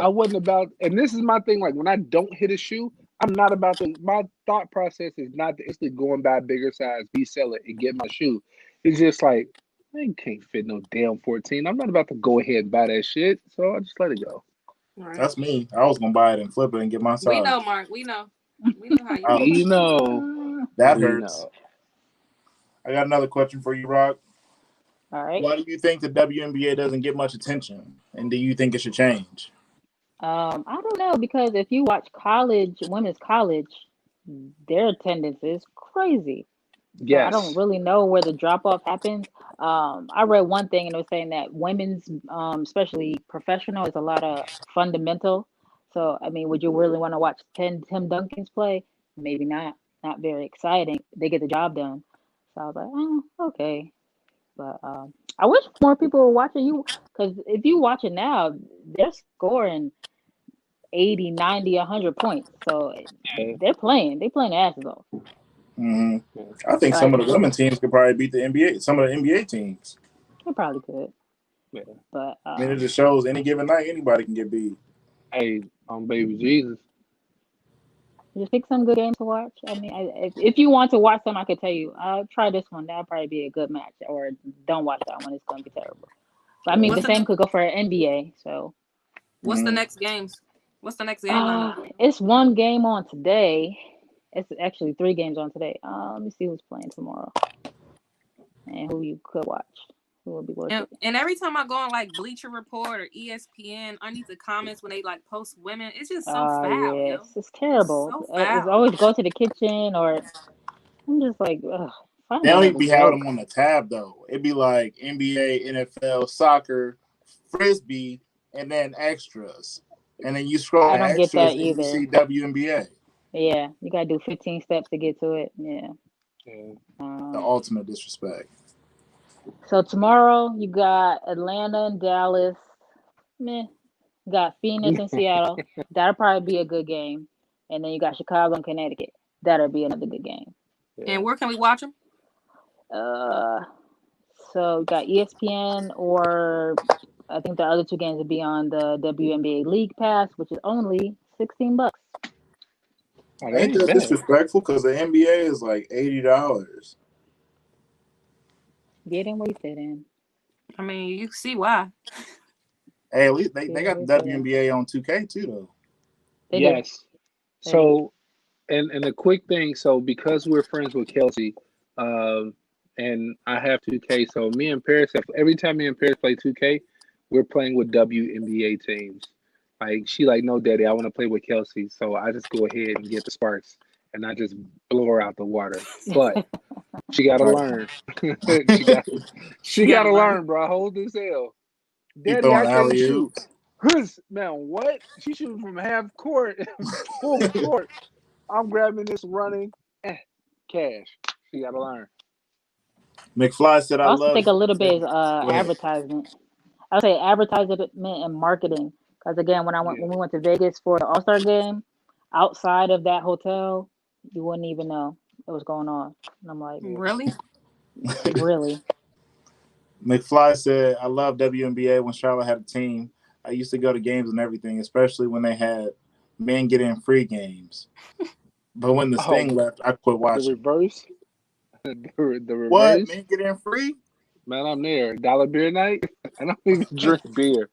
I wasn't about, and this is my thing. Like when I don't hit a shoe, I'm not about to. My thought process is not to instantly go and buy a bigger size, resell it, and get my shoe. It's just like I can't fit no damn 14. I'm not about to go ahead and buy that shit, so I just let it go. Right. That's me. I was gonna buy it and flip it and get my We size. know, Mark. We know. We know how you feel. We Ouch. know, That we hurts. know. I got another question for you, Rock. All right. Why do you think the WNBA doesn't get much attention? And do you think it should change? I don't know because if you watch college, women's college, their attendance is crazy. So I don't Yes. really know where the drop off happens. I read one thing and it was saying that women's, especially professional, is a lot of fundamental. So I mean, would you really want to watch Tim Duncan's play? Maybe not. Not very exciting. They get the job done. So I was like, oh, okay. But I wish more people were watching you because if you watch it now, they're scoring 80, 90, 100 points. So Yeah. they're playing. They playing their asses off. Mm-hmm. Yeah. I think some Like of the women teams could probably beat the NBA. Some of the NBA teams. they probably could. Yeah. But I mean, it just shows any given night anybody can get beat. Hey, baby Jesus. just pick some good games to watch. I mean, if you want to watch them, I could tell you, try this one. That'll probably be a good match. Or don't watch that one. It's going to be terrible. But I mean, What's the the same could go for an NBA. So What's the Mm-hmm. next games? What's the next game lineup? it's one game on today. It's actually 3 games on today. Let me see who's playing tomorrow and who you could watch. Who will be worth it. And every time I go on like Bleacher Report or ESPN, underneath the comments when they like post women, it's just so foul, yo. Yes, it's terrible. so It's foul. always go to the kitchen or I'm just like, ugh, find They don't even another be having joke. them on the tab though. It'd be like NBA, NFL, soccer, frisbee, and then extras. And then you scroll I to don't get that extras and you either. see WNBA, Yeah, you gotta do 15 steps to get to it. Yeah. Yeah. the Um, ultimate disrespect. so tomorrow you got Atlanta and Dallas. Meh. You got Phoenix and Seattle. That'll probably be a good game. And then you got Chicago and Connecticut. That'll be another good game. And where can we watch them? Uh, so you got ESPN or I think the other 2 games will be on the WNBA League Pass, which is only $16. Oh, that Ain't ain't that bad. disrespectful? Because the NBA is like $80. Get in where you fit in. I mean, you see why. Hey, at least they Get in got where the you fit in. WNBA on 2K too though. They do. Yes. They do. So, and a quick thing. So, because we're friends with Kelsey, and I have 2K, so me and Paris have every time me and Paris play 2K, we're playing with WNBA teams. Like she like, no, daddy, I want to play with Kelsey. So I just go ahead and get the sparks, and I just blow her out the water. But she got to Right. learn. she got to learn, bro. Hold this hell. He Daddy, I throwing can't alley shoot. oops. Man, what? She shooting from half court, full court. I'm grabbing this running. Cash. She got to learn. McFly said, I "I also love." think a little bit is Go ahead. advertisement. I would say advertisement and marketing. Because again, when we went to Vegas for the All-Star game, outside of that hotel, you wouldn't even know what was going on. And I'm like, Really? really? McFly said, "I love WNBA when Charlotte had a team. I used to go to games and everything, especially when they had men get in free games. But when the Sting left, I quit The watching." reverse. the What? reverse. Men get in free? Man, I'm there. Dollar beer night. I don't even drink beer.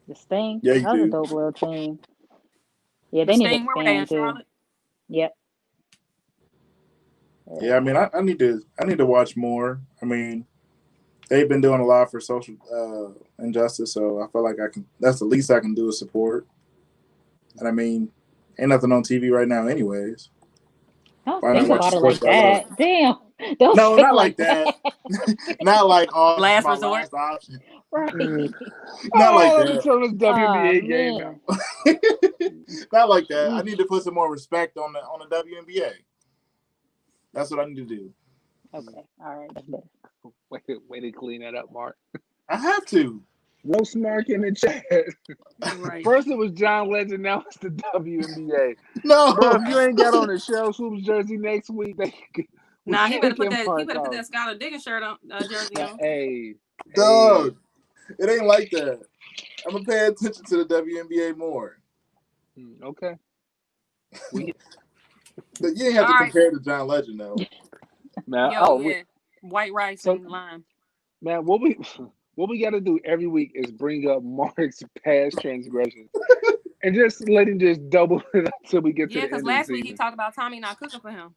The Sting? Yeah, you That was a do. dope little team. Yeah, The they need to Sting, where were they in expand too. Charlotte? Yep. Yeah, I mean, I need to watch more. I mean, they've been doing a lot for social injustice, so I feel like I can. That's the least I can do is support. And I mean, ain't nothing on TV right now, anyways. Don't Why not think watch the about it like sports I love? that. Damn. Don't No, say it not like like that. Not like, oh, this is Last my resort. last option. Right. Not like Let me that. turn this WNBA game Man. out. Not like that. I Sheesh. need to put some more respect on the WNBA. That's what I need to do. Okay. All right. That's better. Way to clean that up, Mark. I have to. Roast Mark in the chat. Right. First it was John Legend, now it's the WNBA. No. Bro, if you ain't got on the Cheryl Swoops jersey next week, Nah, he better put Mark that off. Skylar Diggins shirt on, jersey on. Hey, Dog. It ain't like that. I'm going to pay attention to the WNBA more. Okay. You ain't have to compare to John Legend, though. Man, Yeah. White rice and lime. Man, what we got to do every week is bring up Mark's past transgressions and just let him just double it up till we get to the end of the season. Yeah, because last week he talked about Tommy not cooking for him.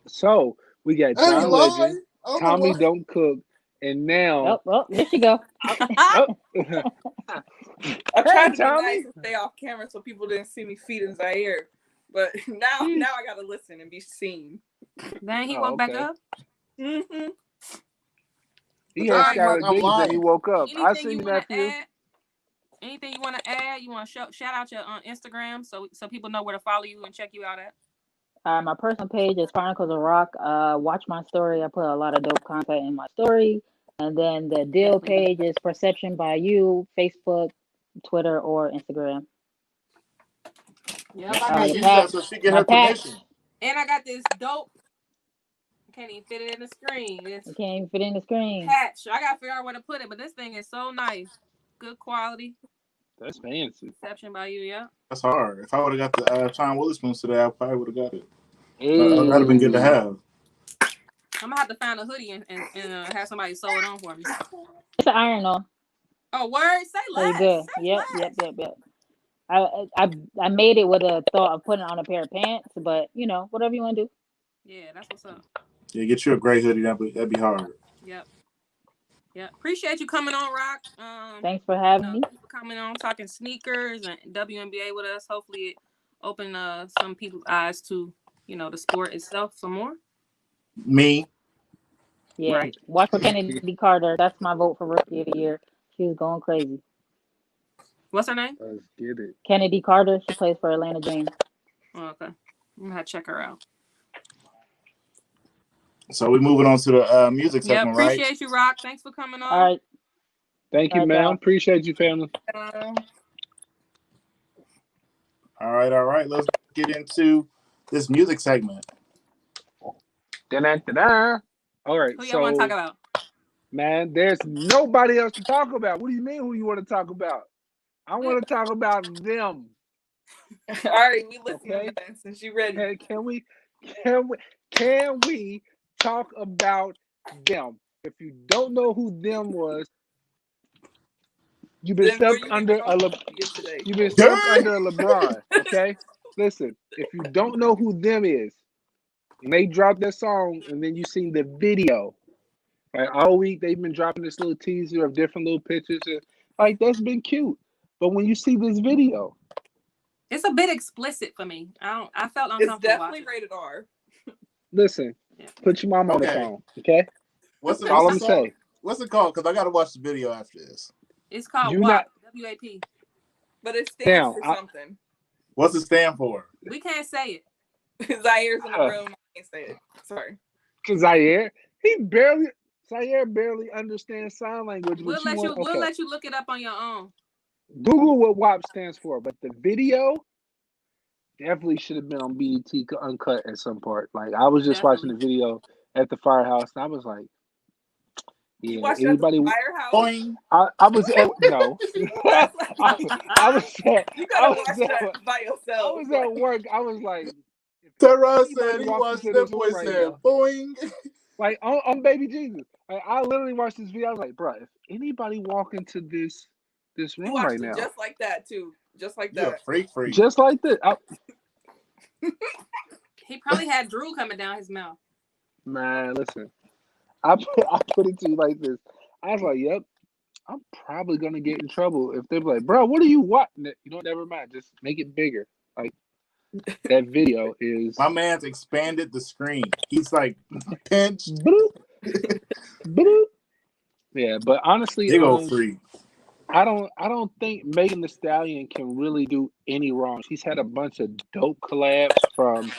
So we got I ain't John lying. Legend, Tommy don't cook, and now Oh, there she go. I tried to be Tommy. nice and stay off camera so people didn't see me feeding Zaire, but now I gotta listen and be seen. Then he woke back okay. up. Mm-hmm. He But had I'm like, scattered I'm dreams and he lying. woke up. I Anything see you you, want to nephew. add? Anything you want to add? You want to shout out your Instagram so people know where to follow you and check you out at? My personal page is Chronicles of Rock. Watch my story. I put a lot of dope content in my story. And then the deal Definitely. page is Perception by You, Facebook, Twitter, or Instagram. Yep, I I got gotta Your use this. that patch, so she get my her patch. permission. And I got this dope. I can't even fit it in the screen. This You can't even fit in the screen. patch. I gotta figure out where to put it, but this thing is so nice. Good quality. That's fancy. Perception by You, yeah. That's hard. If I would have got the Sean Witherspoon today, I probably would have got it. That'd have been good to Hey. have. I'm gonna have to find a hoodie and have somebody sew it on for me. It's an iron on. Oh, word! Say So you less. good. Say Yep. less. I made it with a thought of putting on a pair of pants, but whatever you want to do. Yeah, that's what's up. Yeah, get you a gray hoodie. That'd be hard. Yep. Appreciate you coming on, Rock. Thanks for having me. Thanks for coming on, talking sneakers and WNBA with us. Hopefully, it opened some people's eyes to the sport itself some more. Me. Yeah. Right. Watch for Kennedy Carter. That's my vote for Rookie of the Year. She was going crazy. What's her name? Let's get it. Kennedy Carter. She plays for Atlanta Dream. Oh, okay. I'm gonna have to check her out. So we're moving on to the music Yeah, segment, right? appreciate you, Rock. Thanks for coming on. All right. Thank you, All right, ma'am. y'all. Appreciate you, family. All right. Let's get into this music segment. Da-da-da-da. All right. Who y'all want to talk about? Man, there's nobody else to talk about. What do you mean who you want to talk about? I want to talk about them. All right, we listen Okay. to that since you ready. Hey, can we talk about them? If you don't know who them was, you've been Then where stuck you under even a going today? you've been stuck under a LeBron. Okay, listen. If you don't know who them is, and they dropped that song, and then you seen the video. Like all week, they've been dropping this little teaser of different little pictures. And, like that's been cute, but when you see this video, it's a bit explicit for me. I felt uncomfortable. It's definitely watching. rated R. listen, put your mom on the phone, okay? What's the all I'm song? saying? What's it called? Because I got to watch the video after this. It's called You WAP. not- WAP. But it stands for something. What's it stand for? We can't say it. Zaire's in the room. I can't say it. Sorry. Because Zaire barely understands sign language. We'll let you look it up on your own. Google what WAP stands for, but the video definitely should have been on BET Uncut at some part. Like I was just watching the video at the firehouse, and I was like, You "Yeah, watched anybody?" at the firehouse? Boing. I was at no. I was at. You I gotta was watch at, that by yourself. I was at work. I was like, Terra anybody said he walked watched into that this boy room right said now, boing. like on Baby Jesus. Like, I literally watched this video. I was like, bro, if anybody walk into this You room watched right it now, just like that too. Just like You a that. freak. just like this, He probably had drool coming down his mouth. man, listen. I put it to you like this. I was like, yep, I'm probably gonna get in trouble if they're like, bro, what are you watching? You know, never mind. Just make it bigger. Like that video is. My man's expanded the screen. He's like pinched. Bloop, bloop. Yeah, but honestly, Big old freak. I don't think Megan Thee Stallion can really do any wrong. She's had a bunch of dope collabs from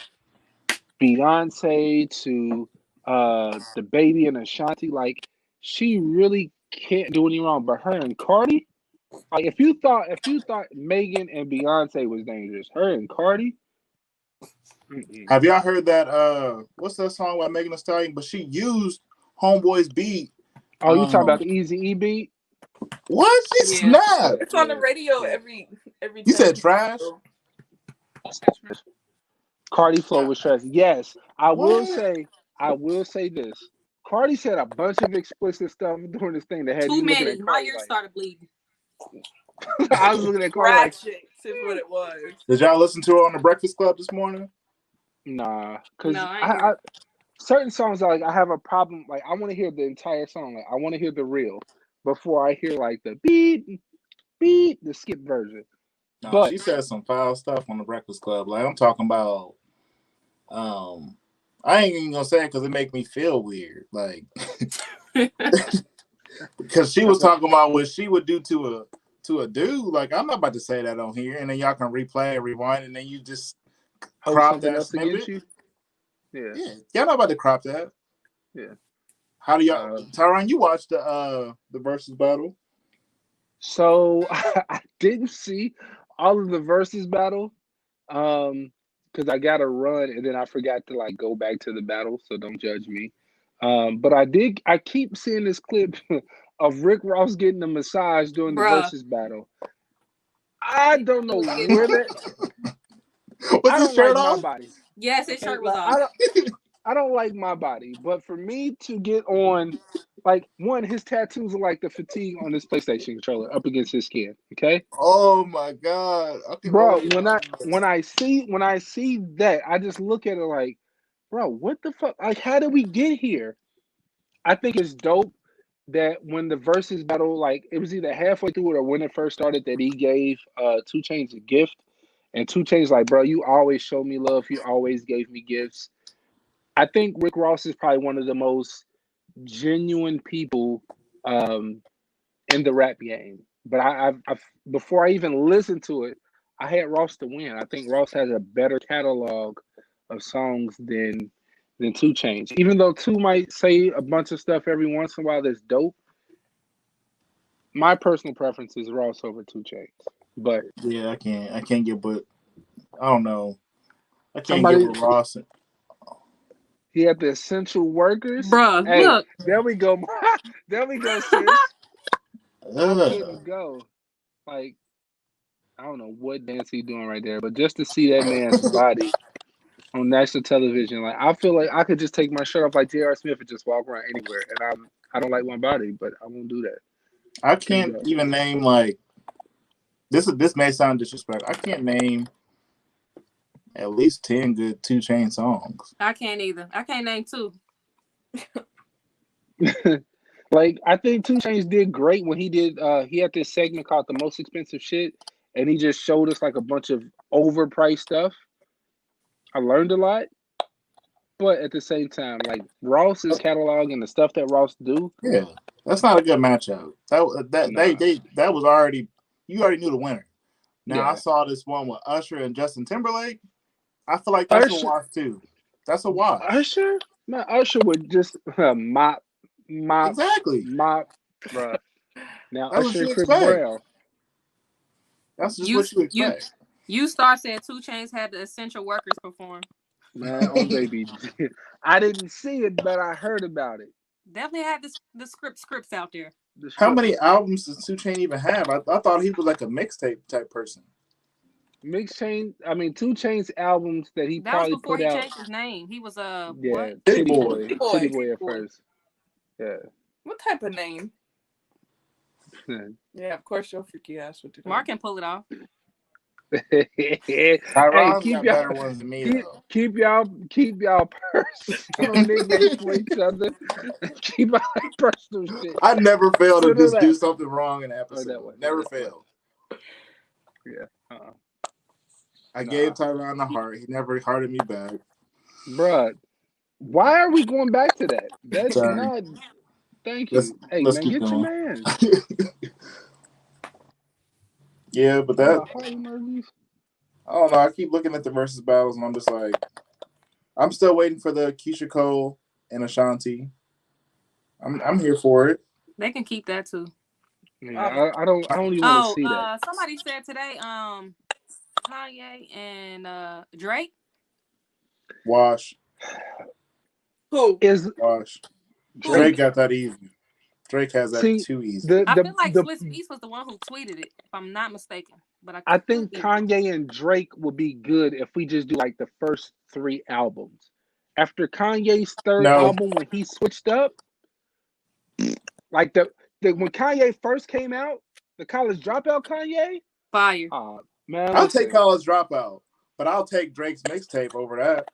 Beyonce to the Baby and Ashanti. Like she really can't do any wrong. But her and Cardi, like if you thought Megan and Beyonce was dangerous, her and Cardi. Have y'all heard that? What's that song by Megan Thee Stallion? But she used Homeboy's beat. Oh, you talking about the Easy E beat? What? She snapped. It's on the radio every. You said trash. Cardi flow was trash. Yes, I will What? say this. Cardi said a bunch of explicit stuff during this thing that had Too you looking many. at My Cardi ears like. started bleeding. I was looking at Cardi like, Ratchet is what it was. Did y'all listen to it on the Breakfast Club this morning? nah, because No, I ain't hear it. certain songs like I have a problem. Like I want to hear the entire song. Like I want to hear the real before I hear like the beat, the skip version. No, But she said some foul stuff on the Breakfast Club. Like I'm talking about, I ain't even gonna say it because it make me feel weird. Like, because she was talking about what she would do to a dude. Like, I'm not about to say that on here, and then y'all can replay and rewind, and then you just Hold crop something that else against snippet. you. Yeah. Yeah, y'all not about to crop that. Yeah. How do y'all, Tyron? You watched the versus battle? So I didn't see all of the versus battle, because I got to run and then I forgot to like go back to the battle. So don't judge me. But I did. I keep seeing this clip of Rick Ross getting a massage during the Bruh. versus battle. I don't know where that. Was I his don't shirt like my off? body. Yes, his Okay, shirt was like off. I don't like my body, but for me to get on, like one, his tattoos are like the fatigue on his PlayStation controller up against his skin. Okay, Oh my god! Okay, bro. oh When I see that, I just look at it like, bro, what the fuck? Like, how did we get here? I think it's dope that when the versus battle, like it was either halfway through it or when it first started, that he gave 2 Chainz a gift, and 2 Chainz like, bro, you always show me love. You always gave me gifts. I think Rick Ross is probably one of the most genuine people in the rap game. But I've before I even listened to it, I had Ross to win. I think Ross has a better catalog of songs than 2 Chainz. Even though 2 might say a bunch of stuff every once in a while that's dope, my personal preference is Ross over 2 Chainz. But yeah, I can't get, but I don't know. I can't get somebody with Ross. he had the essential workers. Bruh, Hey, look. there we go. There we go, sis. I Ugh. couldn't go. Like, I don't know what dance he doing right there, but just to see that man's body on national television, like I feel like I could just take my shirt off like J.R. Smith and just walk around anywhere, and I don't like my body, but I won't do that. I Couldn't can't go. even name like this may sound disrespectful. I can't name at least 10 good 2 Chainz songs. I can't either. I can't name 2. Like I think 2 Chainz did great when he did. He had this segment called "The Most Expensive Shit," and he just showed us like a bunch of overpriced stuff. I learned a lot, but at the same time, like Ross's catalog and the stuff that Ross do, Yeah, that's not a good matchup. nah, That was already, you already knew the winner. Now I yeah. saw this one with Usher and Justin Timberlake. I feel like that's a Usher, wash too. That's a wash. Usher, man, Usher would just mop, mop, Exactly. mop, bruh. Now That's what Usher you and Chris expect. Brown, That's just You what you you expect. you start saying 2 Chainz had the essential workers perform. man, on baby. I didn't see it, but I heard about it. Definitely had the scripts out there. The How script, many albums does 2 Chainz even have? I thought he was like a mixtape type person. Mix Chain. I mean, 2 Chainz albums that he That was probably before put he out. changed his name. He was Yeah, what? City Titty Boy. Boy, Boy. Titty Boy at Boy. first. Yeah. What type of name? Yeah, of course your freaky ass would do that. Mark can pull it off. Hey, Tyron's keep got y'all better ones than me though. keep y'all personal nicknames for each other. Keep our personal shit I never fail to to the just do left. something wrong in an Oh, that episode. way. Never This way. fail. Yeah. I Nah. gave Tyron the heart. He never hearted me back. Bruh, why are we going back to that? That's Sorry. not. Thank you. Hey, Let's man, keep get your going. man. Yeah, but All that, the heart emojis. I don't know. I keep looking at the versus battles and I'm just like, I'm still waiting for the Keisha Cole and Ashanti. I'm here for it. They can keep that too. Yeah, I don't even want to see that. Somebody said today, Kanye and Drake. Wash. Who? Is Wash. Drake Drake? got that easy. Drake has that See, too easy. I feel like the Swiss Beats was the one who tweeted it, if I'm not mistaken. But I could think be. Kanye and Drake would be good if we just do like the first 3 albums. After Kanye's third No. album, when he switched up, like when Kanye first came out, the College Dropout Kanye, Fire. man, I'll take listen, College Dropout, but I'll take Drake's mixtape over that.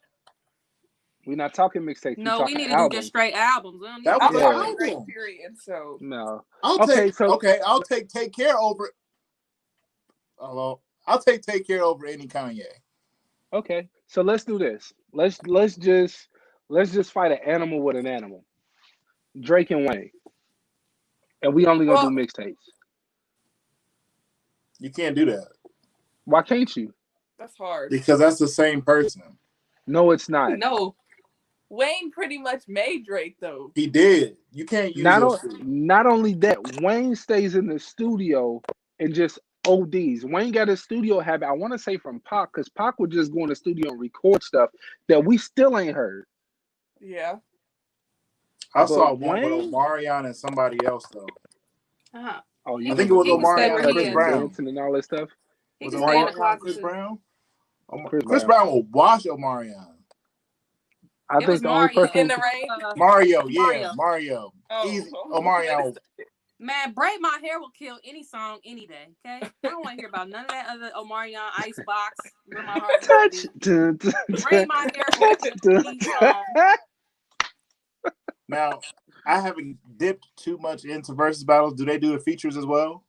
we're not talking mixtapes. We're No, we talking need to do just albums. straight albums. We don't need That to was do an I'm Yeah. talking Drake, album. period. So No. I'll Okay, take Take Care over. Hello. I'll take Take Care over any Kanye. okay, so let's do this. Let's Let's just fight an animal with an animal. Drake and Wayne. And we only gonna do Well, mixtapes. You can't do that Why can't you? that's hard. because that's the same person. No, it's not. No. Wayne pretty much made Drake though. He did. You can't use those two. Not only that, Wayne stays in the studio and just ODs. Wayne got a studio habit. I want to say from Pac, because Pac would just go in the studio and record stuff that we still ain't heard. Yeah. I But saw one with Wayne? Omarion and somebody else though. Uh-huh. Oh, He I think it was he can stay Omarion where and he Chris is. Brown. dancing and all that stuff. He Was can it stay in the Omarion and closet Chris too. Brown? Chris Chris Brown. Brown will wash Omarion. I It was think the only Mario. person In the rain. Mario, yeah, Mario. Mario. Oh, Easy. oh, Omarion. Man, Braid My Hair will kill any song any day. Okay, I don't want to hear about none of that other Omarion Icebox. Where my heart touch. Braid My Hair will kill any song. Now, I haven't dipped too much into versus battles. Do they do the features as well?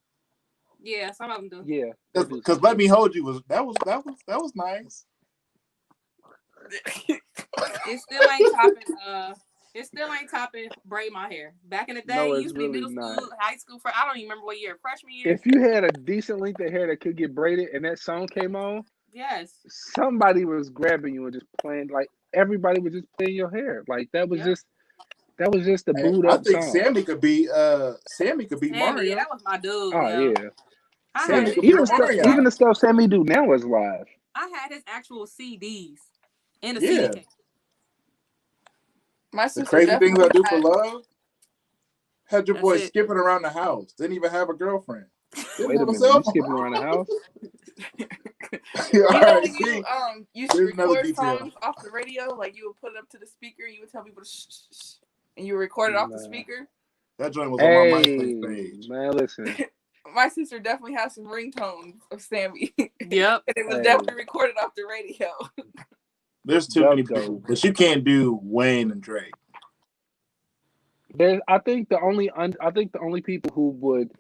Yeah, some of them do. Yeah. Because Let Me Hold You was nice. It still ain't topping. It still ain't topping Braid My Hair. Back in the day, No, it it's used to be really middle not. school, high school. I don't even remember what year. Freshman year. If you had a decent length of hair that could get braided and that song came on, Yes. somebody was grabbing you and just playing, like everybody was just playing your hair. Like that was Yep. just the boot I up think song. Sammy could be Sammy, Mario. yeah, that was my dude. Oh yo. yeah. I Sammy had could his, be Even Mario. even the stuff Sammy do now is live. I had his actual CDs in a Yeah. CD case. My The sister Crazy Things I definitely Do for had. Love had your That's boy it. skipping around the house. Didn't even have a girlfriend. Didn't Wait a have a minute, cell you phone. skipping around the house? You All know right, when see, you used to there's another record detail. songs off the radio, like you would put it up to the speaker, you would tell people to shh, shh, shh, and you would record it off the Nah. speaker. That joint was on my Hey MySpace page. man, listen. My sister definitely has some ringtones of Sammy. Yep. And it was Hey. definitely recorded off the radio. There's too many people, but you can't do Wayne and Drake. I think the only people who would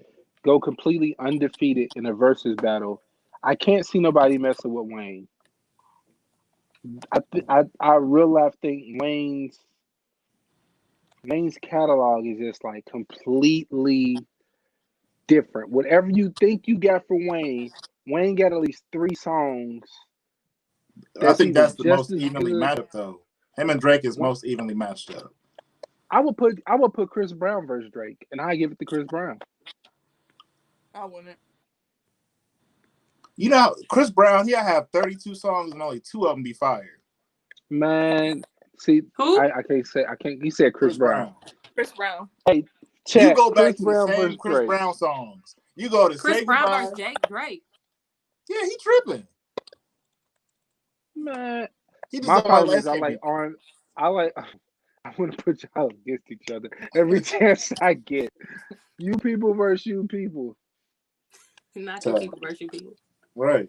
go completely undefeated in a versus battle, I can't see nobody messing with Wayne. I real life think Wayne's catalog is just like completely different. Whatever you think you got for Wayne, Wayne got at least 3 songs. I think either that's the just most as evenly good. matched up, though. Him and Drake is most evenly matched up. I would put Chris Brown versus Drake, and I give it to Chris Brown. I wouldn't. You know, Chris Brown, he'll have 32 songs and only 2 of them be fired. Man, see, Who? I can't say I can't. He said Chris Brown. Chris Brown. Hey, You chat, go back Chris to Brown the same versus Chris Drake. Brown songs. You go to Chris Say Brown Goodbye. versus Jake Drake. Yeah, he tripping. Man, He just my don't like problem light is I skinned like people. orange. I want to put y'all against each other every chance I get. You people versus you people. Not you people versus you people. Right.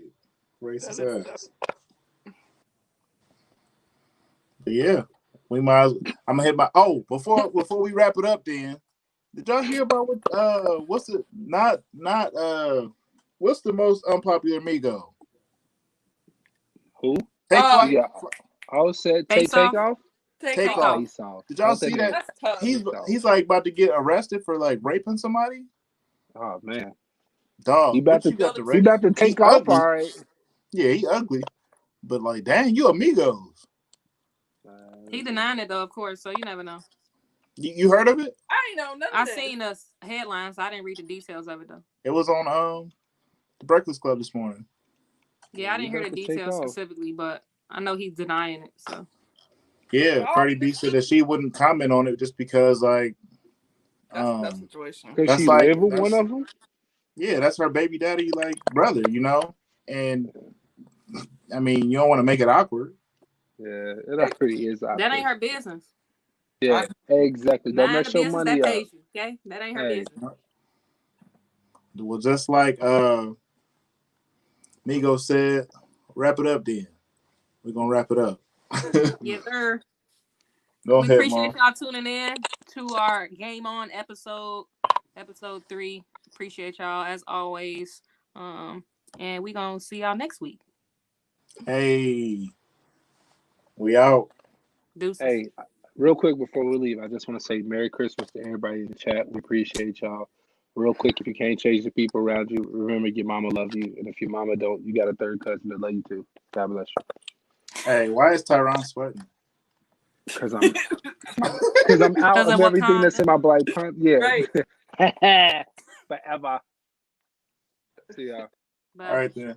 Racist ass. But yeah, we might as well. I'm gonna hit my before we wrap it up then. Did y'all hear about what's the most unpopular Migo? Who? Take Flight? Yeah. I said Face take off? off. Take Off. Off. Face off. Did y'all What see that that? mean? That's tough. He's like about to get arrested for like raping somebody. Oh man. Dog, He about to take off, ugly. all right. Yeah, he ugly. But like, dang, you amigos. He denying it though, of course, so you never know. You heard of it? I ain't know none of I this. seen the headlines. I didn't read the details of it though. It was on the Breakfast Club this morning. Yeah, I didn't hear the details specifically, but I know he's denying it. So yeah, Cardi B said that she wouldn't comment on it just because like that's a tough situation. Because she live with one of them? Yeah, that's her baby daddy, like brother, you know? And I mean, you don't want to make it awkward. Yeah, it already is awkward. that ain't her business. Yeah, exactly. Don't Mind mess the your business money that up. pays you, okay? That ain't her business. Well, just like Migo said, wrap it up then. We're gonna wrap it up. Yes, sir. Go we ahead, appreciate Mom. y'all tuning in to our Game On episode 3. Appreciate y'all as always. And we gonna see y'all next week. Hey, we out. Deuces. Hey, real quick before we leave, I just want to say Merry Christmas to everybody in the chat. We appreciate y'all. Real quick, if you can't change the people around you, remember your mama love you, and if your mama don't, you got a third cousin that love you too. God bless you. Hey, why is Tyron sweating? Because I'm out of everything that's in my black pump. Yeah. Right. Forever. See y'all. Bye. All right then.